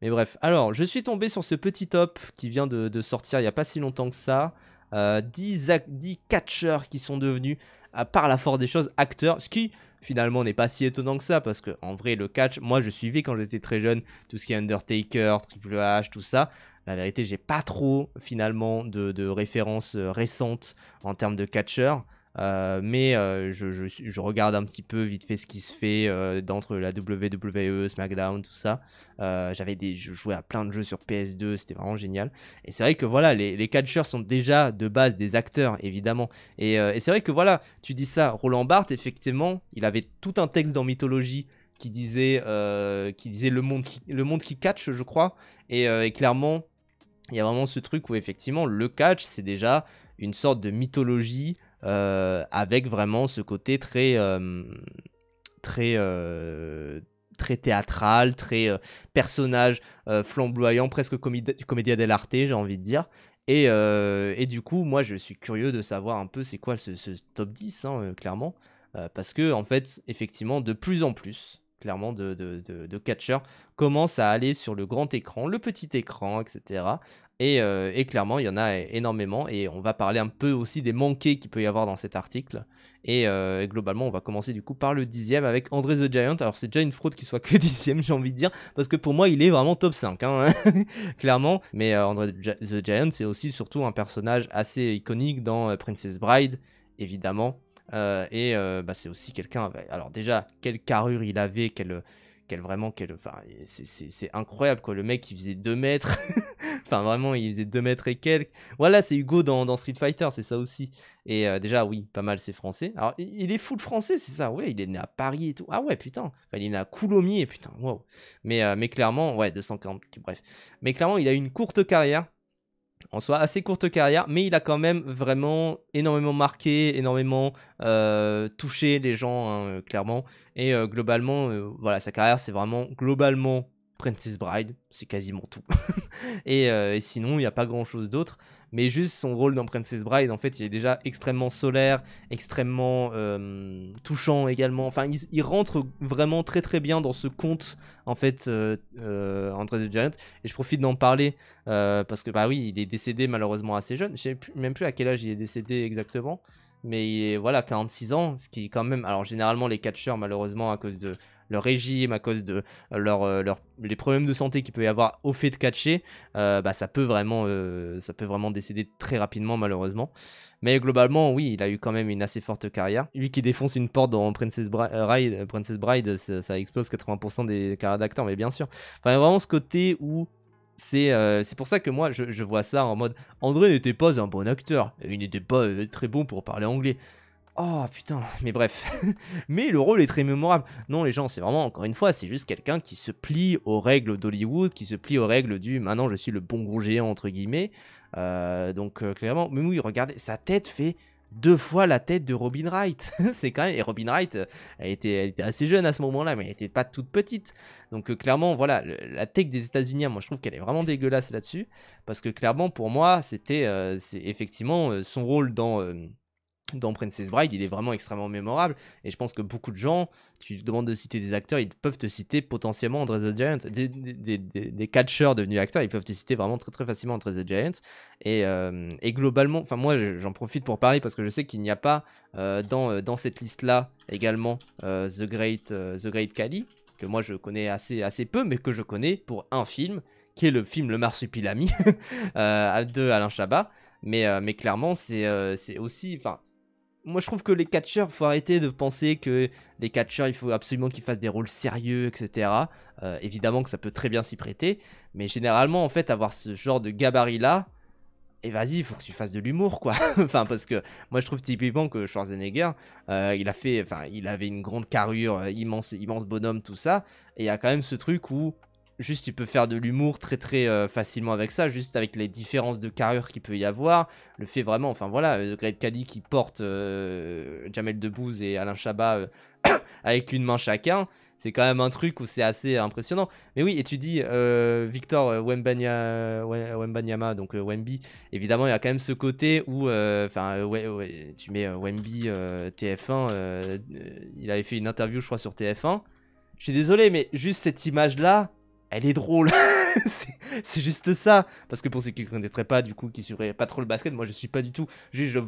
Mais bref, alors je suis tombé sur ce petit top qui vient de sortir il n'y a pas si longtemps que ça. 10 catcheurs qui sont devenus, par la force des choses, acteurs. Ce qui finalement n'est pas si étonnant que ça, parce que en vrai le catch, moi je suivais quand j'étais très jeune tout ce qui est Undertaker, Triple H, tout ça. La vérité, j'ai pas trop finalement de références récentes en termes de catcheurs. Mais je regarde un petit peu vite fait ce qui se fait d'entre la WWE, SmackDown, tout ça. Je jouais à plein de jeux sur PS2, c'était vraiment génial. Et c'est vrai que voilà, les catcheurs sont déjà de base des acteurs, évidemment. Et c'est vrai que voilà, tu dis ça, Roland Barthes, effectivement, il avait tout un texte dans Mythologie qui disait le monde qui catch, je crois. Et clairement, il y a vraiment ce truc où effectivement, le catch, c'est déjà une sorte de mythologie avec vraiment ce côté très, très théâtral, très personnage flamboyant, presque comédia dell'arte, j'ai envie de dire. Et du coup, moi, je suis curieux de savoir un peu c'est quoi ce top 10, hein, clairement. Parce que, en fait, effectivement, de plus en plus, clairement, de catcheurs commencent à aller sur le grand écran, le petit écran, etc. Et clairement, il y en a énormément. Et on va parler un peu aussi des manqués qu'il peut y avoir dans cet article. Et globalement, on va commencer du coup par le 10e avec André the Giant. Alors, c'est déjà une fraude qu'il soit que 10e, j'ai envie de dire, parce que pour moi, il est vraiment top 5, hein, clairement. Mais André the Giant, c'est aussi surtout un personnage assez iconique dans Princess Bride, évidemment. Bah, c'est aussi quelqu'un. Alors, déjà, quelle carrure il avait, enfin, c'est incroyable, quoi. Le mec, il faisait 2 mètres. Enfin, vraiment, il faisait 2 mètres et quelques. Voilà, c'est Hugo dans Street Fighter, c'est ça aussi. Et déjà, oui, pas mal, c'est français. Alors, il est full français, c'est ça. Ouais, il est né à Paris et tout. Ah ouais, putain. Enfin, il est né à Coulommiers, putain. Wow. Mais clairement, ouais, 240. Bref. Mais clairement, il a eu une courte carrière. En soi, assez courte carrière, mais il a quand même vraiment énormément marqué, énormément touché les gens, hein, clairement. Et globalement, voilà, sa carrière, c'est vraiment globalement Princess Bride, c'est quasiment tout. Et sinon, il n'y a pas grand chose d'autre. Mais juste son rôle dans Princess Bride, en fait, il est déjà extrêmement solaire, extrêmement touchant également. Enfin, il rentre vraiment très très bien dans ce conte, en fait, André the Giant. Et je profite d'en parler parce que, bah oui, il est décédé malheureusement assez jeune. Je sais même plus à quel âge il est décédé exactement. Mais il est, voilà, 46 ans, ce qui est quand même... Alors, généralement, les catcheurs, malheureusement, à cause de leur régime, à cause de les problèmes de santé qu'il peut y avoir au fait de catcher, bah, ça peut vraiment décéder très rapidement, malheureusement. Mais globalement, oui, il a eu quand même une assez forte carrière. Lui qui défonce une porte dans Princess Bride, ça explose 80% des carrières d'acteurs, mais bien sûr. Enfin, vraiment ce côté où c'est pour ça que moi je vois ça en mode André n'était pas un bon acteur, il n'était pas très bon pour parler anglais. Oh putain, mais bref. Mais le rôle est très mémorable. Non, les gens, c'est vraiment, encore une fois, c'est juste quelqu'un qui se plie aux règles d'Hollywood, qui se plie aux règles du maintenant je suis le bon gros géant, entre guillemets. Donc, clairement, mais oui, regardez, sa tête fait 2 fois la tête de Robin Wright. C'est quand même. Et Robin Wright, elle était assez jeune à ce moment-là, mais elle était pas toute petite. Donc, clairement, voilà, la tech des États-Unis, moi je trouve qu'elle est vraiment dégueulasse là-dessus. Parce que clairement, pour moi, c'est effectivement son rôle dans Princess Bride, il est vraiment extrêmement mémorable. Et je pense que beaucoup de gens, tu te demandes de citer des acteurs, ils peuvent te citer potentiellement André the Giant. Des catcheurs devenus acteurs, ils peuvent te citer vraiment très très facilement André the Giant. Et globalement, enfin moi j'en profite pour parler parce que je sais qu'il n'y a pas dans cette liste-là également The Great Khali, que moi je connais assez peu, mais que je connais pour un film, qui est le film Le Marsupilami de Alain Chabat. Mais clairement, c'est aussi. Enfin, moi je trouve que les catcheurs, faut arrêter de penser que les catcheurs, il faut absolument qu'ils fassent des rôles sérieux, etc. Évidemment que ça peut très bien s'y prêter, mais généralement, en fait, avoir ce genre de gabarit-là, et vas-y, il faut que tu fasses de l'humour, quoi. Enfin, parce que moi je trouve typiquement que Schwarzenegger, il avait une grande carrure, immense, immense bonhomme, tout ça, et il y a quand même ce truc où juste tu peux faire de l'humour très très facilement avec ça, juste avec les différences de carrure qu'il peut y avoir, le fait vraiment, enfin voilà, Greg Cali qui porte Jamel Debbouze et Alain Chabat avec une main chacun, c'est quand même un truc où c'est assez impressionnant. Mais oui, et tu dis Victor Wembanyama, donc Wemby, évidemment il y a quand même ce côté où, ouais, tu mets Wemby TF1, il avait fait une interview je crois sur TF1. Je suis désolé, mais juste cette image-là, elle est drôle. C'est juste ça. Parce que pour ceux qui ne connaîtraient pas, du coup, qui suivraient pas trop le basket, moi je suis pas du tout. Juste, je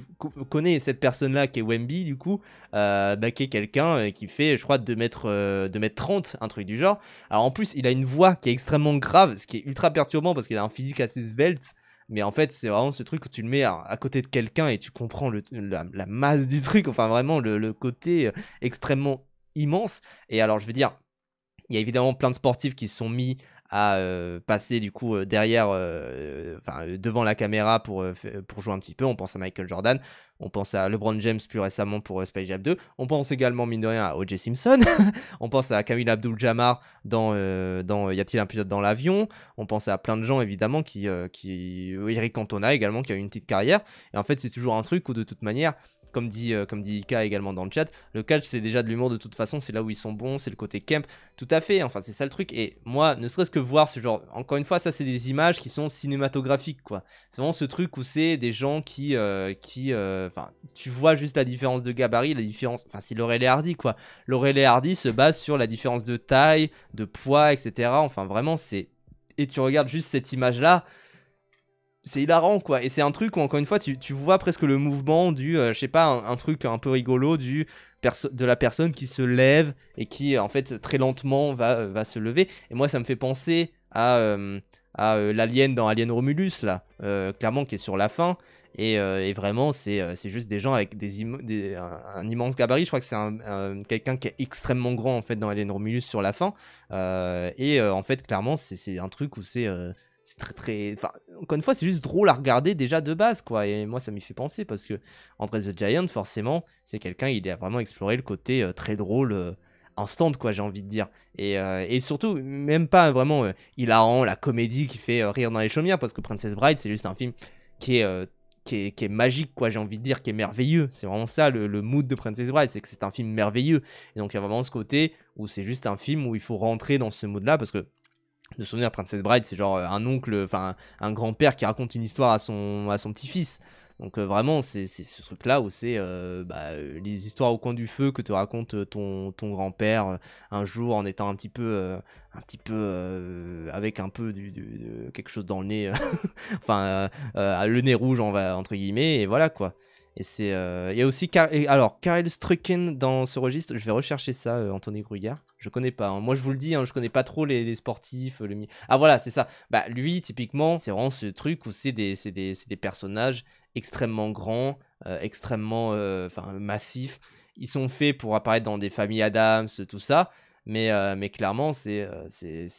connais cette personne-là qui est Wemby, du coup, qui est quelqu'un qui fait, je crois, 2 m 30, un truc du genre. Alors en plus, il a une voix qui est extrêmement grave, ce qui est ultra perturbant parce qu'il a un physique assez svelte. Mais en fait, c'est vraiment ce truc où tu le mets à côté de quelqu'un et tu comprends la masse du truc. Enfin, vraiment, le côté extrêmement immense. Et alors, je veux dire, il y a évidemment plein de sportifs qui se sont mis à passer du coup derrière, devant la caméra pour jouer un petit peu. On pense à Michael Jordan, on pense à LeBron James plus récemment pour Space Jam 2, on pense également mine de rien à O.J. Simpson, on pense à Kamil Abdul-Jabbar dans Y a-t-il un pilote dans l'avion, on pense à plein de gens évidemment Eric Cantona également qui a eu une petite carrière. Et en fait c'est toujours un truc où de toute manière, comme dit Ika également dans le chat, le catch c'est déjà de l'humour de toute façon, c'est là où ils sont bons, c'est le côté camp, tout à fait, enfin c'est ça le truc. Et moi, ne serait-ce que voir ce genre, encore une fois, ça c'est des images qui sont cinématographiques quoi. C'est vraiment ce truc où c'est des gens qui tu vois juste la différence de gabarit, la différence, enfin c'est Laurel et Hardy quoi. Laurel et Hardy se base sur la différence de taille, de poids, etc. Enfin vraiment c'est, et tu regardes juste cette image là, c'est hilarant quoi. Et c'est un truc où encore une fois tu vois presque le mouvement du je sais pas, un truc un peu rigolo de la personne qui se lève et qui en fait très lentement va se lever. Et moi ça me fait penser à l'alien dans Alien Romulus là, clairement qui est sur la fin. Et vraiment c'est juste des gens avec un immense gabarit. Je crois que c'est quelqu'un qui est extrêmement grand en fait dans Alien Romulus sur la fin. En fait clairement c'est un truc où c'est très très, enfin encore une fois c'est juste drôle à regarder déjà de base quoi. Et moi ça m'y fait penser parce que Andre the Giant forcément c'est quelqu'un, il a vraiment exploré le côté très drôle, instant quoi, j'ai envie de dire. Et surtout même pas vraiment hilarant, la comédie qui fait rire dans les chaumières, parce que Princess Bride c'est juste un film qui est magique quoi, j'ai envie de dire, qui est merveilleux. C'est vraiment ça le mood de Princess Bride, c'est que c'est un film merveilleux. Et donc il y a vraiment ce côté où c'est juste un film où il faut rentrer dans ce mood là, parce que de souvenir, Princess Bride, c'est genre un oncle, enfin un grand-père qui raconte une histoire à son petit-fils. Donc vraiment, c'est ce truc-là où c'est les histoires au coin du feu que te raconte ton grand-père un jour en étant un petit peu avec un peu quelque chose dans le nez, enfin le nez rouge entre guillemets, et voilà quoi. Et c'est il y a aussi alors Karel Strucken dans ce registre. Je vais rechercher ça, Anthony Gruyère. Je connais pas, hein. Moi je vous le dis, hein, je connais pas trop les sportifs. Ah voilà, c'est ça. Bah lui typiquement, c'est vraiment ce truc où c'est des personnages extrêmement grands, extrêmement massifs. Ils sont faits pour apparaître dans des familles Adams, tout ça. Mais clairement, c'est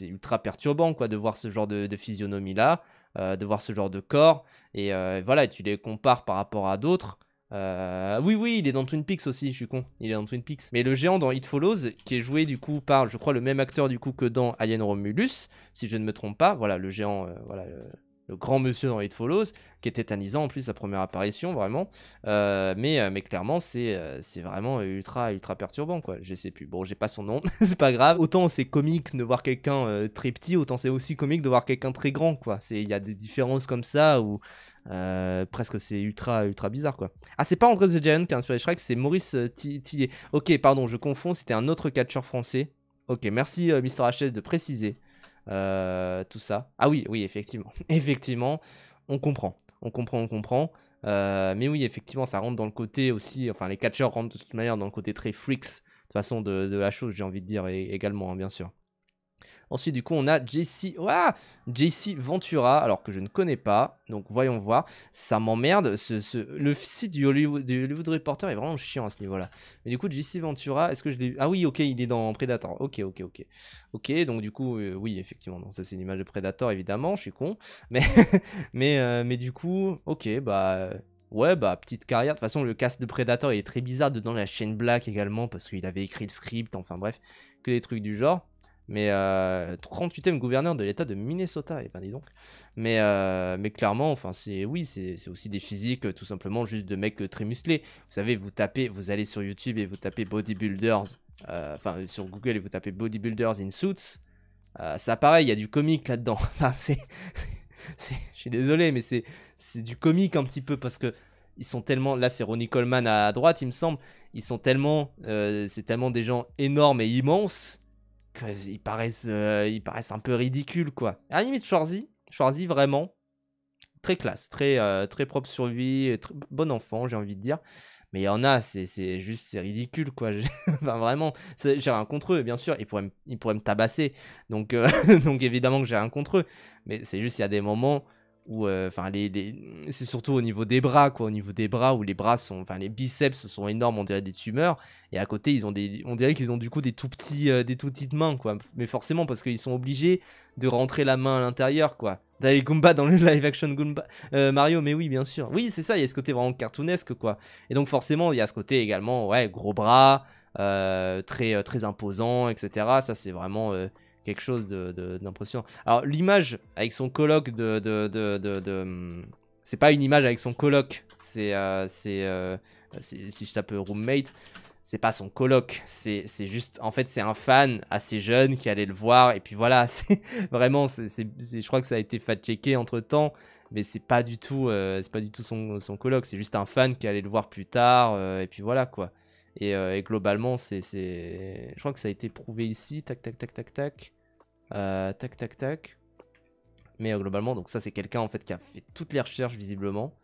ultra perturbant quoi, de voir ce genre de physionomie là, de voir ce genre de corps. Et voilà, tu les compares par rapport à d'autres. Oui, il est dans Twin Peaks aussi, je suis con. Il est dans Twin Peaks. Mais le géant dans It Follows, qui est joué du coup par, je crois, le même acteur du coup que dans Alien Romulus, si je ne me trompe pas. Voilà, le géant, voilà, le grand monsieur dans It Follows, qui est tétanisant en plus, sa première apparition, vraiment. Mais clairement, c'est vraiment ultra perturbant, quoi. Je sais plus. Bon, j'ai pas son nom, c'est pas grave. Autant c'est comique de voir quelqu'un très petit, autant c'est aussi comique de voir quelqu'un très grand, quoi. Il y a des différences comme ça où. Presque c'est ultra bizarre quoi. Ah, c'est pas André the Giant qui a inspiré Shrek, c'est Maurice Tillier. Ok, pardon, je confonds, c'était un autre catcheur français. Ok, merci Mister HS de préciser tout ça. Ah oui, effectivement. Effectivement, on comprend. Mais oui, effectivement, ça rentre dans le côté aussi. Enfin, les catcheurs rentrent de toute manière dans le côté très freaks, de toute façon, de la chose, j'ai envie de dire, également, hein, bien sûr. Ensuite, du coup, on a JC Ventura, alors que je ne connais pas. Donc, voyons voir. Ça m'emmerde. Le site du Hollywood Reporter est vraiment chiant à ce niveau-là. Mais du coup, JC Ventura, est-ce que je l'ai... Ah oui, ok, il est dans Predator. Ok. Ok, donc du coup, oui, effectivement. Donc, ça, c'est une image de Predator, évidemment. Je suis con. Mais, mais du coup, ok, bah... Ouais, bah, petite carrière. De toute façon, le cast de Predator, il est très bizarre. Dedans, la Shane Black également, parce qu'il avait écrit le script. Enfin, bref, que des trucs du genre. Mais 38e gouverneur de l'état de Minnesota, et ben dis donc. Mais clairement, enfin c'est aussi des physiques tout simplement juste de mecs très musclés. Vous savez, vous allez sur YouTube et vous tapez bodybuilders, enfin sur Google et vous tapez bodybuilders in suits. Ça pareil, il y a du comique là-dedans. Enfin je suis désolé, mais c'est du comique un petit peu parce que ils sont tellement, là c'est Ronnie Coleman à droite il me semble, ils sont tellement, c'est tellement des gens énormes et immenses ils paraissent un peu ridicules, quoi. À la limite, Schwarzy, vraiment, très classe, très propre sur lui, bon enfant, j'ai envie de dire. Mais il y en a, c'est juste, c'est ridicule, quoi. Enfin, vraiment, j'ai rien contre eux, bien sûr. Ils pourraient me tabasser. Donc, donc évidemment que j'ai rien contre eux. Mais c'est juste, il y a des moments où, enfin, c'est surtout au niveau des bras, quoi. Au niveau des bras, où les bras sont, enfin, les biceps sont énormes, on dirait des tumeurs. Et à côté, on dirait qu'ils ont du coup des des tout petites mains, quoi. Mais forcément, parce qu'ils sont obligés de rentrer la main à l'intérieur, quoi. T'as les Goomba dans le live action Goomba, Mario, mais oui, bien sûr. Oui, c'est ça, il y a ce côté vraiment cartoonesque, quoi. Et donc forcément, il y a ce côté également, ouais, gros bras, très imposant, etc. Ça, c'est vraiment quelque chose d'impressionnant. Alors, l'image avec son coloc c'est pas une image avec son coloc, si je tape roommate, c'est pas son coloc, c'est juste, en fait, c'est un fan assez jeune qui allait le voir, et puis voilà, c'est vraiment, je crois que ça a été fact-checké entre-temps, mais c'est pas du tout son coloc, c'est juste un fan qui allait le voir plus tard, et puis voilà, quoi. Et globalement, je crois que ça a été prouvé ici, tac, tac, tac, tac, tac, tac, tac, tac. Mais globalement, donc ça, c'est quelqu'un, en fait, qui a fait toutes les recherches, visiblement.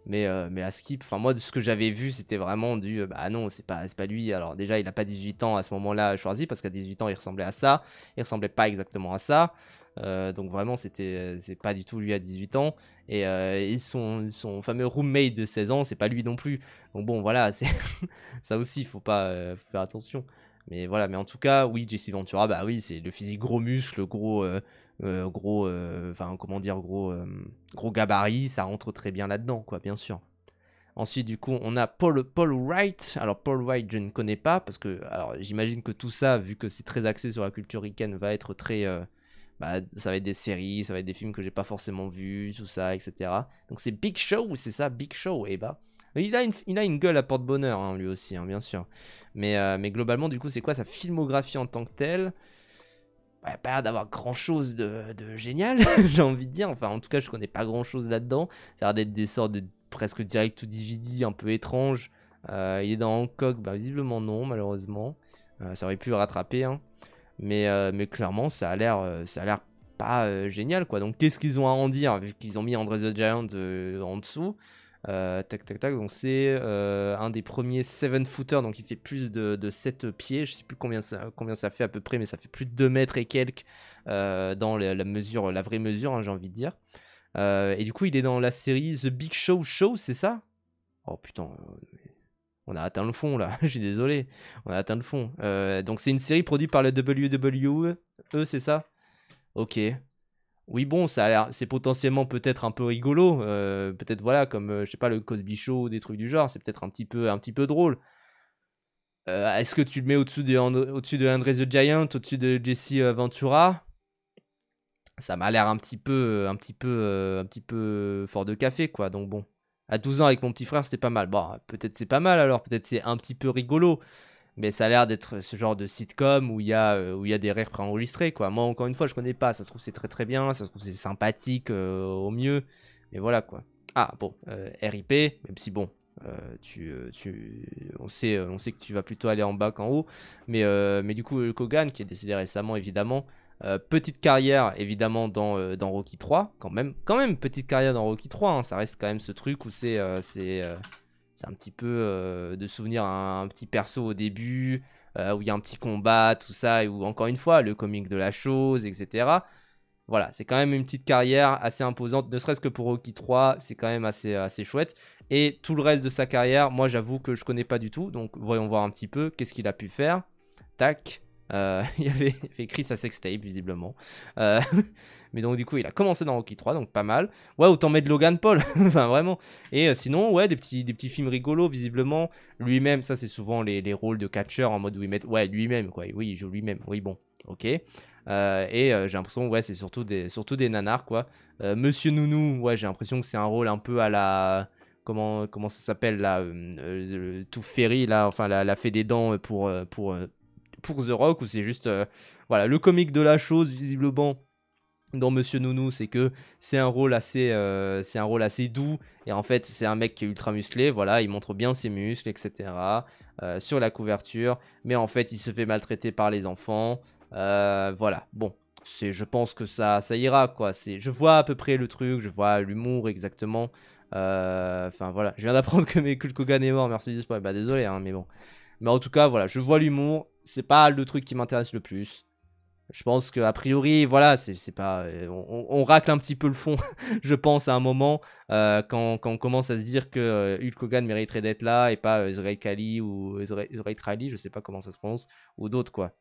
Mais à Skip, enfin moi de ce que j'avais vu c'était vraiment bah non c'est pas lui. Alors déjà il a pas 18 ans à ce moment-là Schwarzy, parce qu'à 18 ans il ressemblait à ça, il ressemblait pas exactement à ça. Donc vraiment c'est pas du tout lui à 18 ans. Et son fameux roommate de 16 ans c'est pas lui non plus. Donc bon voilà, c'est ça aussi faut faire attention. Mais voilà, mais en tout cas oui, Jesse Ventura, bah oui, c'est le physique gros muscle, enfin comment dire, gros gabarit, ça rentre très bien là-dedans, quoi, bien sûr. Ensuite, du coup, on a Paul Wright. Alors, Paul Wright, je ne connais pas, parce que, alors, j'imagine que tout ça, vu que c'est très axé sur la culture ricaine, va être très, bah, ça va être des séries, ça va être des films que j'ai pas forcément vus, tout ça, etc. Donc, c'est Big Show, c'est ça, Big Show, et bah. Il a une gueule à porte-bonheur, hein, lui aussi, hein, bien sûr. Mais globalement, du coup, c'est quoi sa filmographie en tant que telle? Bah, pas l'air d'avoir grand chose de génial, j'ai envie de dire. Enfin, en tout cas, je connais pas grand chose là-dedans. Ça a l'air d'être des sortes de presque direct to DVD un peu étranges. Il est dans Hancock, bah, visiblement non, malheureusement. Ça aurait pu le rattraper, hein. Mais clairement, ça a l'air pas génial, quoi. Donc, qu'est-ce qu'ils ont à en dire, vu qu'ils ont mis Andre the Giant en dessous? Tac, tac, tac. Donc, c'est un des premiers 7-footers. Donc, il fait plus de 7 pieds. Je sais plus combien ça fait à peu près, mais ça fait plus de 2 mètres et quelques dans la vraie mesure, hein, j'ai envie de dire. Et du coup, il est dans la série The Big Show Show, c'est ça? Oh putain, on a atteint le fond là. Je suis désolé. On a atteint le fond. Donc, c'est une série produite par le WWE, c'est ça? Ok. Oui, bon, ça a l'air, c'est potentiellement peut-être un peu rigolo, peut-être voilà, comme je sais pas, le Cosby Show, des trucs du genre, c'est peut-être un petit peu drôle. Est-ce que tu le mets au-dessus de Andre the Giant, au-dessus de Jesse Ventura? Ça m'a l'air un petit peu fort de café, quoi. Donc bon, à 12 ans avec mon petit frère, c'était pas mal. Bon, peut-être c'est pas mal alors, peut-être c'est un petit peu rigolo. Mais ça a l'air d'être ce genre de sitcom où il y a des rires préenregistrés, quoi. Moi, encore une fois, je connais pas. Ça se trouve, c'est très très bien. Ça se trouve, c'est sympathique au mieux. Mais voilà, quoi. Ah, bon, RIP, même si bon, on sait que tu vas plutôt aller en bas qu'en haut. Mais du coup, Hulk Hogan, qui est décédé récemment, évidemment. Petite carrière, évidemment, dans Rocky 3. Quand même, petite carrière dans Rocky 3. Hein. Ça reste quand même ce truc où c'est un petit peu de souvenir un petit perso au début, où il y a un petit combat, tout ça, et où encore une fois, le comique de la chose, etc. Voilà, c'est quand même une petite carrière assez imposante, ne serait-ce que pour Rocky 3, c'est quand même assez chouette. Et tout le reste de sa carrière, moi j'avoue que je connais pas du tout, donc voyons voir un petit peu qu'est-ce qu'il a pu faire. Tac. Il y avait écrit sa sextape, visiblement. Euh, mais donc, du coup, il a commencé dans Rocky 3, donc pas mal. Ouais, autant mettre Logan Paul, enfin vraiment. Et sinon, ouais, des petits films rigolos, visiblement. Lui-même, ça, c'est souvent les rôles de catcheur en mode où ils mettent. Ouais, lui-même, quoi. Oui, il joue lui-même. Oui, bon, ok. J'ai l'impression, ouais, c'est surtout des nanars, quoi. Monsieur Nounou, ouais, j'ai l'impression que c'est un rôle un peu à la. Comment ça s'appelle, là Tout Ferry, là, enfin, la fée des dents pour The Rock, où c'est juste voilà, le comique de la chose, visiblement dans Monsieur Nounou, c'est que c'est un rôle assez doux, et en fait c'est un mec qui est ultra musclé, voilà, il montre bien ses muscles, etc. Sur la couverture, mais en fait il se fait maltraiter par les enfants, Voilà, bon, je pense que ça ira, quoi. Je vois à peu près le truc, je vois l'humour exactement. Enfin, voilà, je viens d'apprendre que Hulk Hogan est mort, merci du spoil. Bah, désolé, hein, mais bon. Mais en tout cas, voilà, je vois l'humour, c'est pas le truc qui m'intéresse le plus. Je pense qu'a priori, voilà, c'est pas. On racle un petit peu le fond, je pense, à un moment, quand on commence à se dire que Hulk Hogan mériterait d'être là et pas Israel Kali ou Israel Riley, je sais pas comment ça se prononce, ou d'autres, quoi.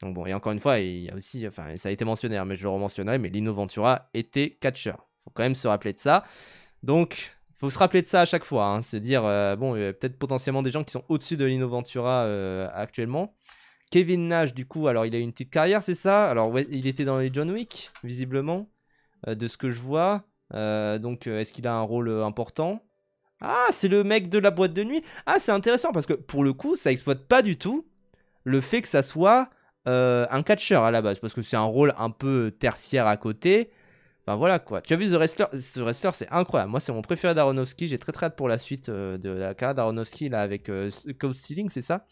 Donc bon, et encore une fois, il y a aussi, enfin, ça a été mentionné, hein, mais je le rementionnerai, mais Lino Ventura était catcheur. Faut quand même se rappeler de ça. Donc, faut se rappeler de ça à chaque fois, hein, se dire, bon, il y a peut-être potentiellement des gens qui sont au-dessus de Lino Ventura actuellement. Kevin Nash, du coup, alors il a eu une petite carrière, c'est ça? Alors, ouais, il était dans les John Wick, visiblement, de ce que je vois. Donc, est-ce qu'il a un rôle important? Ah, c'est le mec de la boîte de nuit. Ah, c'est intéressant parce que pour le coup, ça exploite pas du tout le fait que ça soit un catcheur à la base, parce que c'est un rôle un peu tertiaire à côté. Enfin voilà quoi. Tu as vu The Wrestler? Ce Wrestler, c'est incroyable. Moi, c'est mon préféré d'Aronofsky. J'ai très très hâte pour la suite de la carrière d'Aronofsky là avec Code Stealing, c'est ça?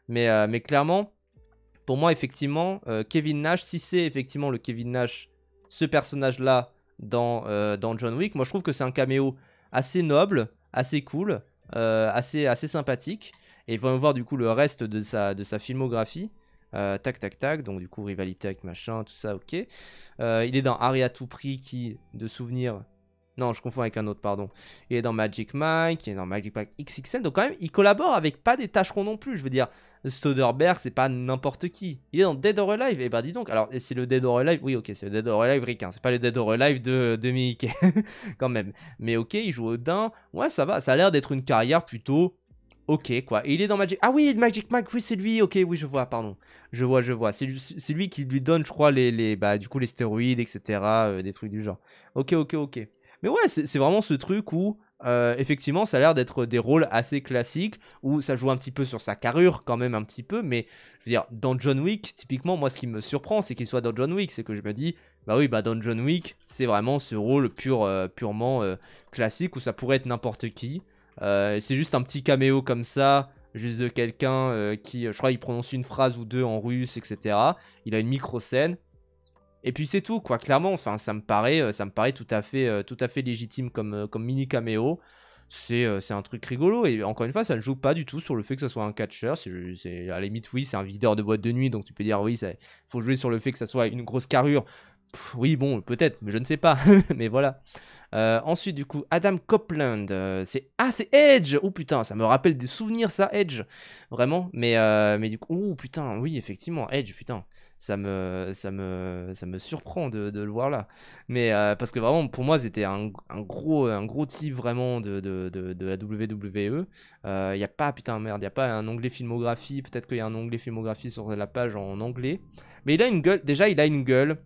Mais clairement, pour moi, effectivement, Kevin Nash, si c'est effectivement le Kevin Nash, ce personnage-là dans John Wick, moi je trouve que c'est un caméo assez noble, assez cool, assez sympathique. Et voyons voir du coup le reste de sa filmographie. Tac, tac, tac. Donc du coup, rivalité avec machin, tout ça, ok. Il est dans Harry à tout prix qui, de souvenir... Non, je confonds avec un autre, pardon. Il est dans Magic Mike, il est dans Magic Mike XXL. Donc quand même, il collabore avec pas des tâcherons non plus. Je veux dire, Soderbergh, c'est pas n'importe qui. Il est dans Dead or Alive. Et bah dis donc, alors c'est le Dead or Alive. Oui, ok, c'est le Dead or Alive ricain. C'est pas le Dead or Alive de Mickey. Quand même. Mais ok, il joue au Odin. Ouais, ça va. Ça a l'air d'être une carrière plutôt ok, quoi. Et il est dans Magic... Ah oui, Magic Mike, oui, c'est lui. Ok, oui, je vois, pardon. Je vois. C'est lui qui lui donne, je crois, bah, du coup, les stéroïdes, etc. Des trucs du genre. Ok. Mais ouais, c'est vraiment ce truc où, effectivement, ça a l'air d'être des rôles assez classiques, où ça joue un petit peu sur sa carrure, quand même un petit peu, mais je veux dire, dans John Wick, typiquement, moi, ce qui me surprend, c'est qu'il soit dans John Wick, c'est que je me dis, bah oui, bah dans John Wick, c'est vraiment ce rôle purement classique, où ça pourrait être n'importe qui. C'est juste un petit caméo comme ça, juste de quelqu'un qui, je crois, il prononce une phrase ou deux en russe, etc. Il a une micro-scène. Et puis c'est tout, quoi. Clairement, enfin, ça me paraît tout à fait légitime comme mini caméo. C'est un truc rigolo. Et encore une fois, ça ne joue pas du tout sur le fait que ça soit un catcheur. À la limite, oui, c'est un videur de boîte de nuit. Donc tu peux dire, oui, il faut jouer sur le fait que ça soit une grosse carrure. Oui, bon, peut-être, mais je ne sais pas. Mais voilà. Ensuite, du coup, Adam Copeland. C'est Edge! Oh putain, ça me rappelle des souvenirs, ça, Edge. Vraiment. Mais du coup, oh putain, oui, effectivement, Edge, putain. Ça me surprend de le voir là. Mais parce que vraiment, pour moi, c'était un gros type vraiment de la WWE. Il n'y a pas, putain, merde, il n'y a pas un onglet filmographie. Peut-être qu'il y a un onglet filmographie sur la page en anglais. Mais il a une gueule, déjà, il a une gueule.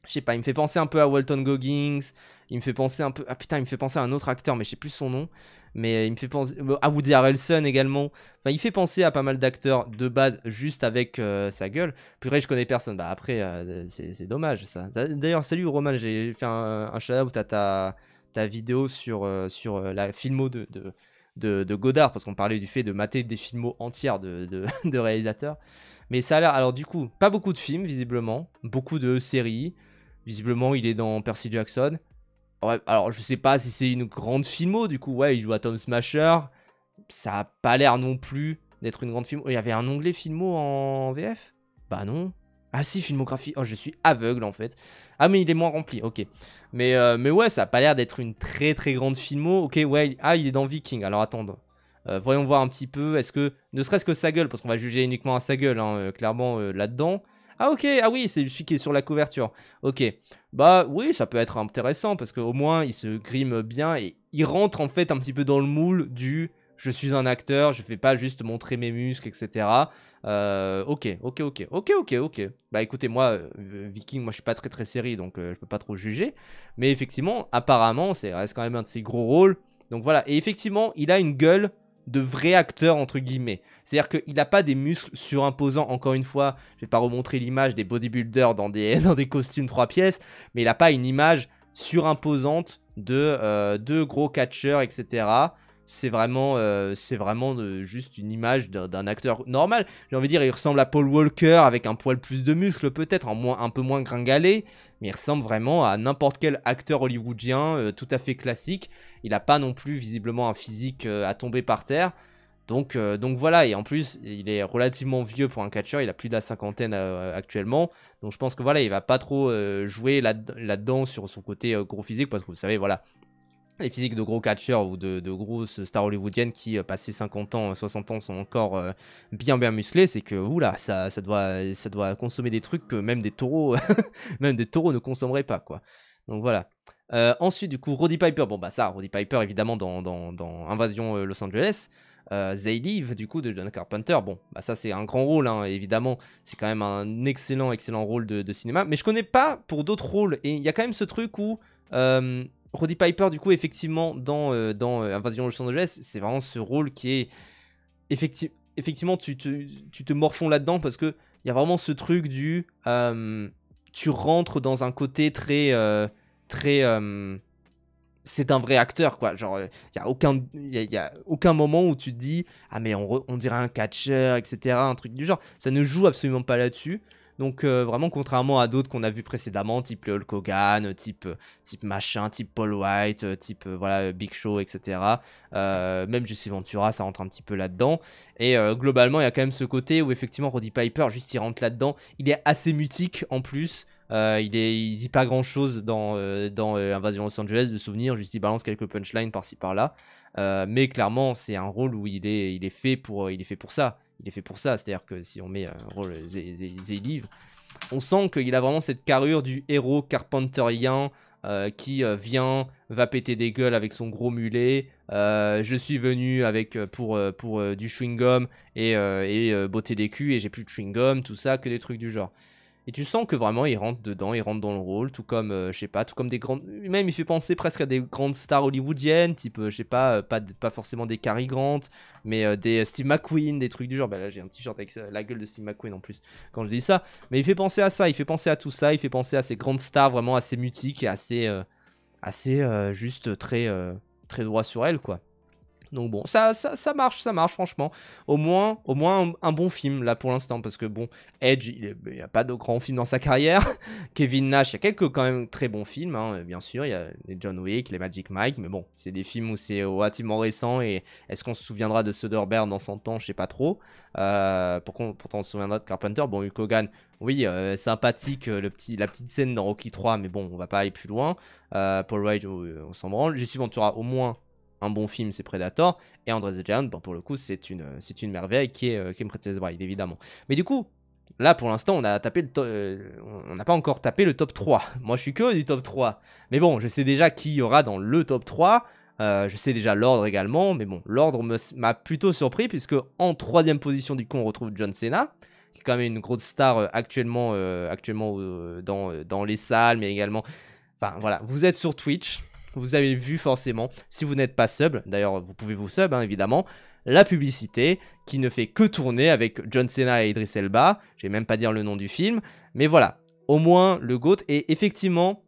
Je sais pas, il me fait penser un peu à Walton Goggins. Il me fait penser un peu. Ah putain, il me fait penser à un autre acteur, mais je sais plus son nom. Mais il me fait penser à Woody Harrelson également. Enfin, il fait penser à pas mal d'acteurs de base juste avec sa gueule. Purée, je connais personne. Bah après, c'est dommage ça. D'ailleurs, salut Roman, j'ai fait un shout-out à ta vidéo sur la filmo de Godard, parce qu'on parlait du fait de mater des filmos entières de réalisateurs. Mais ça a l'air. Alors, du coup, pas beaucoup de films, visiblement. Beaucoup de séries. Visiblement, il est dans Percy Jackson. Ouais, alors, je sais pas si c'est une grande filmo, du coup, ouais, il joue à Tom Smasher. Ça a pas l'air non plus d'être une grande filmo. Il y avait un onglet filmo en VF? Bah non. Ah si, filmographie. Oh, je suis aveugle en fait. Ah, mais il est moins rempli, ok. Mais ouais, ça a pas l'air d'être une très très grande filmo. Ok, ouais. Ah, il est dans Viking. Alors attends. Voyons voir un petit peu. Est-ce que. Ne serait-ce que sa gueule, parce qu'on va juger uniquement à sa gueule, hein, clairement là-dedans. Ah, ok. Ah oui, c'est celui qui est sur la couverture. Ok. Bah oui, ça peut être intéressant parce qu'au moins il se grime bien et il rentre en fait un petit peu dans le moule du je suis un acteur, je fais pas juste montrer mes muscles, etc. Ok. Bah écoutez, moi, Viking, moi je suis pas très très série donc je peux pas trop juger. Mais effectivement, apparemment, c'est reste quand même un de ses gros rôles. Donc voilà, et effectivement, il a une gueule de vrai acteur entre guillemets. C'est-à-dire qu'il n'a pas des muscles surimposants, encore une fois, je vais pas remontrer l'image des bodybuilders dans des costumes 3 pièces, mais il n'a pas une image surimposante de gros catcheurs, etc. c'est vraiment juste une image d'un acteur normal. J'ai envie de dire, il ressemble à Paul Walker avec un poil plus de muscles peut-être, un peu moins gringalé, mais il ressemble vraiment à n'importe quel acteur hollywoodien tout à fait classique. Il n'a pas non plus visiblement un physique à tomber par terre. Donc voilà, et en plus, il est relativement vieux pour un catcheur, il a plus de la cinquantaine actuellement. Donc je pense que voilà, il va pas trop jouer là-dedans sur son côté gros physique, parce que vous savez, voilà, les physiques de gros catcheurs ou de grosses stars hollywoodiennes qui, passé 50 ans, 60 ans, sont encore bien musclés, c'est que oula, ça doit consommer des trucs que même des taureaux, même des taureaux ne consommeraient pas, quoi. Donc voilà. Ensuite, du coup, Roddy Piper, bon bah ça, Roddy Piper évidemment dans Invasion Los Angeles. They Live, du coup, de John Carpenter, bon, bah ça c'est un grand rôle, hein, évidemment, c'est quand même un excellent rôle de cinéma, mais je connais pas pour d'autres rôles, et il y a quand même ce truc où Roddy Piper, du coup, effectivement, dans Invasion Los Angeles, c'est vraiment ce rôle qui est, effectivement, tu te morfonds là-dedans, parce que il y a vraiment ce truc du, tu rentres dans un côté très, c'est un vrai acteur, quoi. Genre, y a aucun moment où tu te dis, ah mais on dirait un catcheur, etc. Un truc du genre. Ça ne joue absolument pas là-dessus. Donc vraiment, contrairement à d'autres qu'on a vu précédemment, type le Hulk Hogan, type machin, type Paul White, type voilà, Big Show, etc. Même Jesse Ventura, ça rentre un petit peu là-dedans. Et globalement, il y a quand même ce côté où effectivement Roddy Piper, juste il rentre là-dedans. Il est assez mutique en plus. Il dit pas grand chose dans Invasion Los Angeles de souvenirs, juste il balance quelques punchlines par-ci par-là. Mais clairement, c'est un rôle où il est fait pour ça. Il est fait pour ça, c'est-à-dire que si on met un rôle They Live, on sent qu'il a vraiment cette carrure du héros carpenterien qui va péter des gueules avec son gros mulet. Je suis venu pour du chewing-gum et botter des culs et j'ai plus de chewing-gum, tout ça, que des trucs du genre. Et tu sens que vraiment il rentre dedans, il rentre dans le rôle, tout comme, je sais pas, tout comme des grandes... Même il fait penser presque à des grandes stars hollywoodiennes, type, je sais pas, pas forcément des Cary Grant, mais des Steve McQueen, des trucs du genre. Bah là j'ai un t-shirt avec la gueule de Steve McQueen en plus quand je dis ça. Mais il fait penser à ça, il fait penser à tout ça, il fait penser à ces grandes stars vraiment assez mutiques et assez juste très droit sur elles, quoi. Donc bon, ça marche franchement. Au moins un bon film là pour l'instant, parce que bon, Edge, il n'y a pas de grands films dans sa carrière. Kevin Nash, il y a quelques quand même très bons films, hein, bien sûr. Il y a les John Wick, les Magic Mike, mais bon, c'est des films où c'est relativement récent, et est-ce qu'on se souviendra de Soderbergh dans son temps, je sais pas trop. Pourtant on se souviendra de Carpenter. Bon, Hulk Hogan, oui, sympathique, la petite scène dans Rocky 3, mais bon, on va pas aller plus loin. Paul Rudd, on s'en branle. Jesse Ventura, au moins un bon film, c'est Predator. Et Andre the Giant, bon, pour le coup, c'est une merveille qui est Princess Bride, évidemment. Mais du coup, là, pour l'instant, on n'a pas encore tapé le top 3. Moi, je suis que du top 3. Mais bon, je sais déjà qui y aura dans le top 3. Je sais déjà l'ordre également. Mais bon, l'ordre m'a plutôt surpris, puisque en 3ème position, du coup, on retrouve John Cena, qui est quand même une grosse star actuellement dans les salles, mais également... Enfin, voilà, vous êtes sur Twitch. Vous avez vu forcément, si vous n'êtes pas sub, d'ailleurs vous pouvez vous sub, hein, évidemment, la publicité qui ne fait que tourner avec John Cena et Idris Elba. Je vais même pas dire le nom du film, mais voilà, au moins le GOAT. Et effectivement,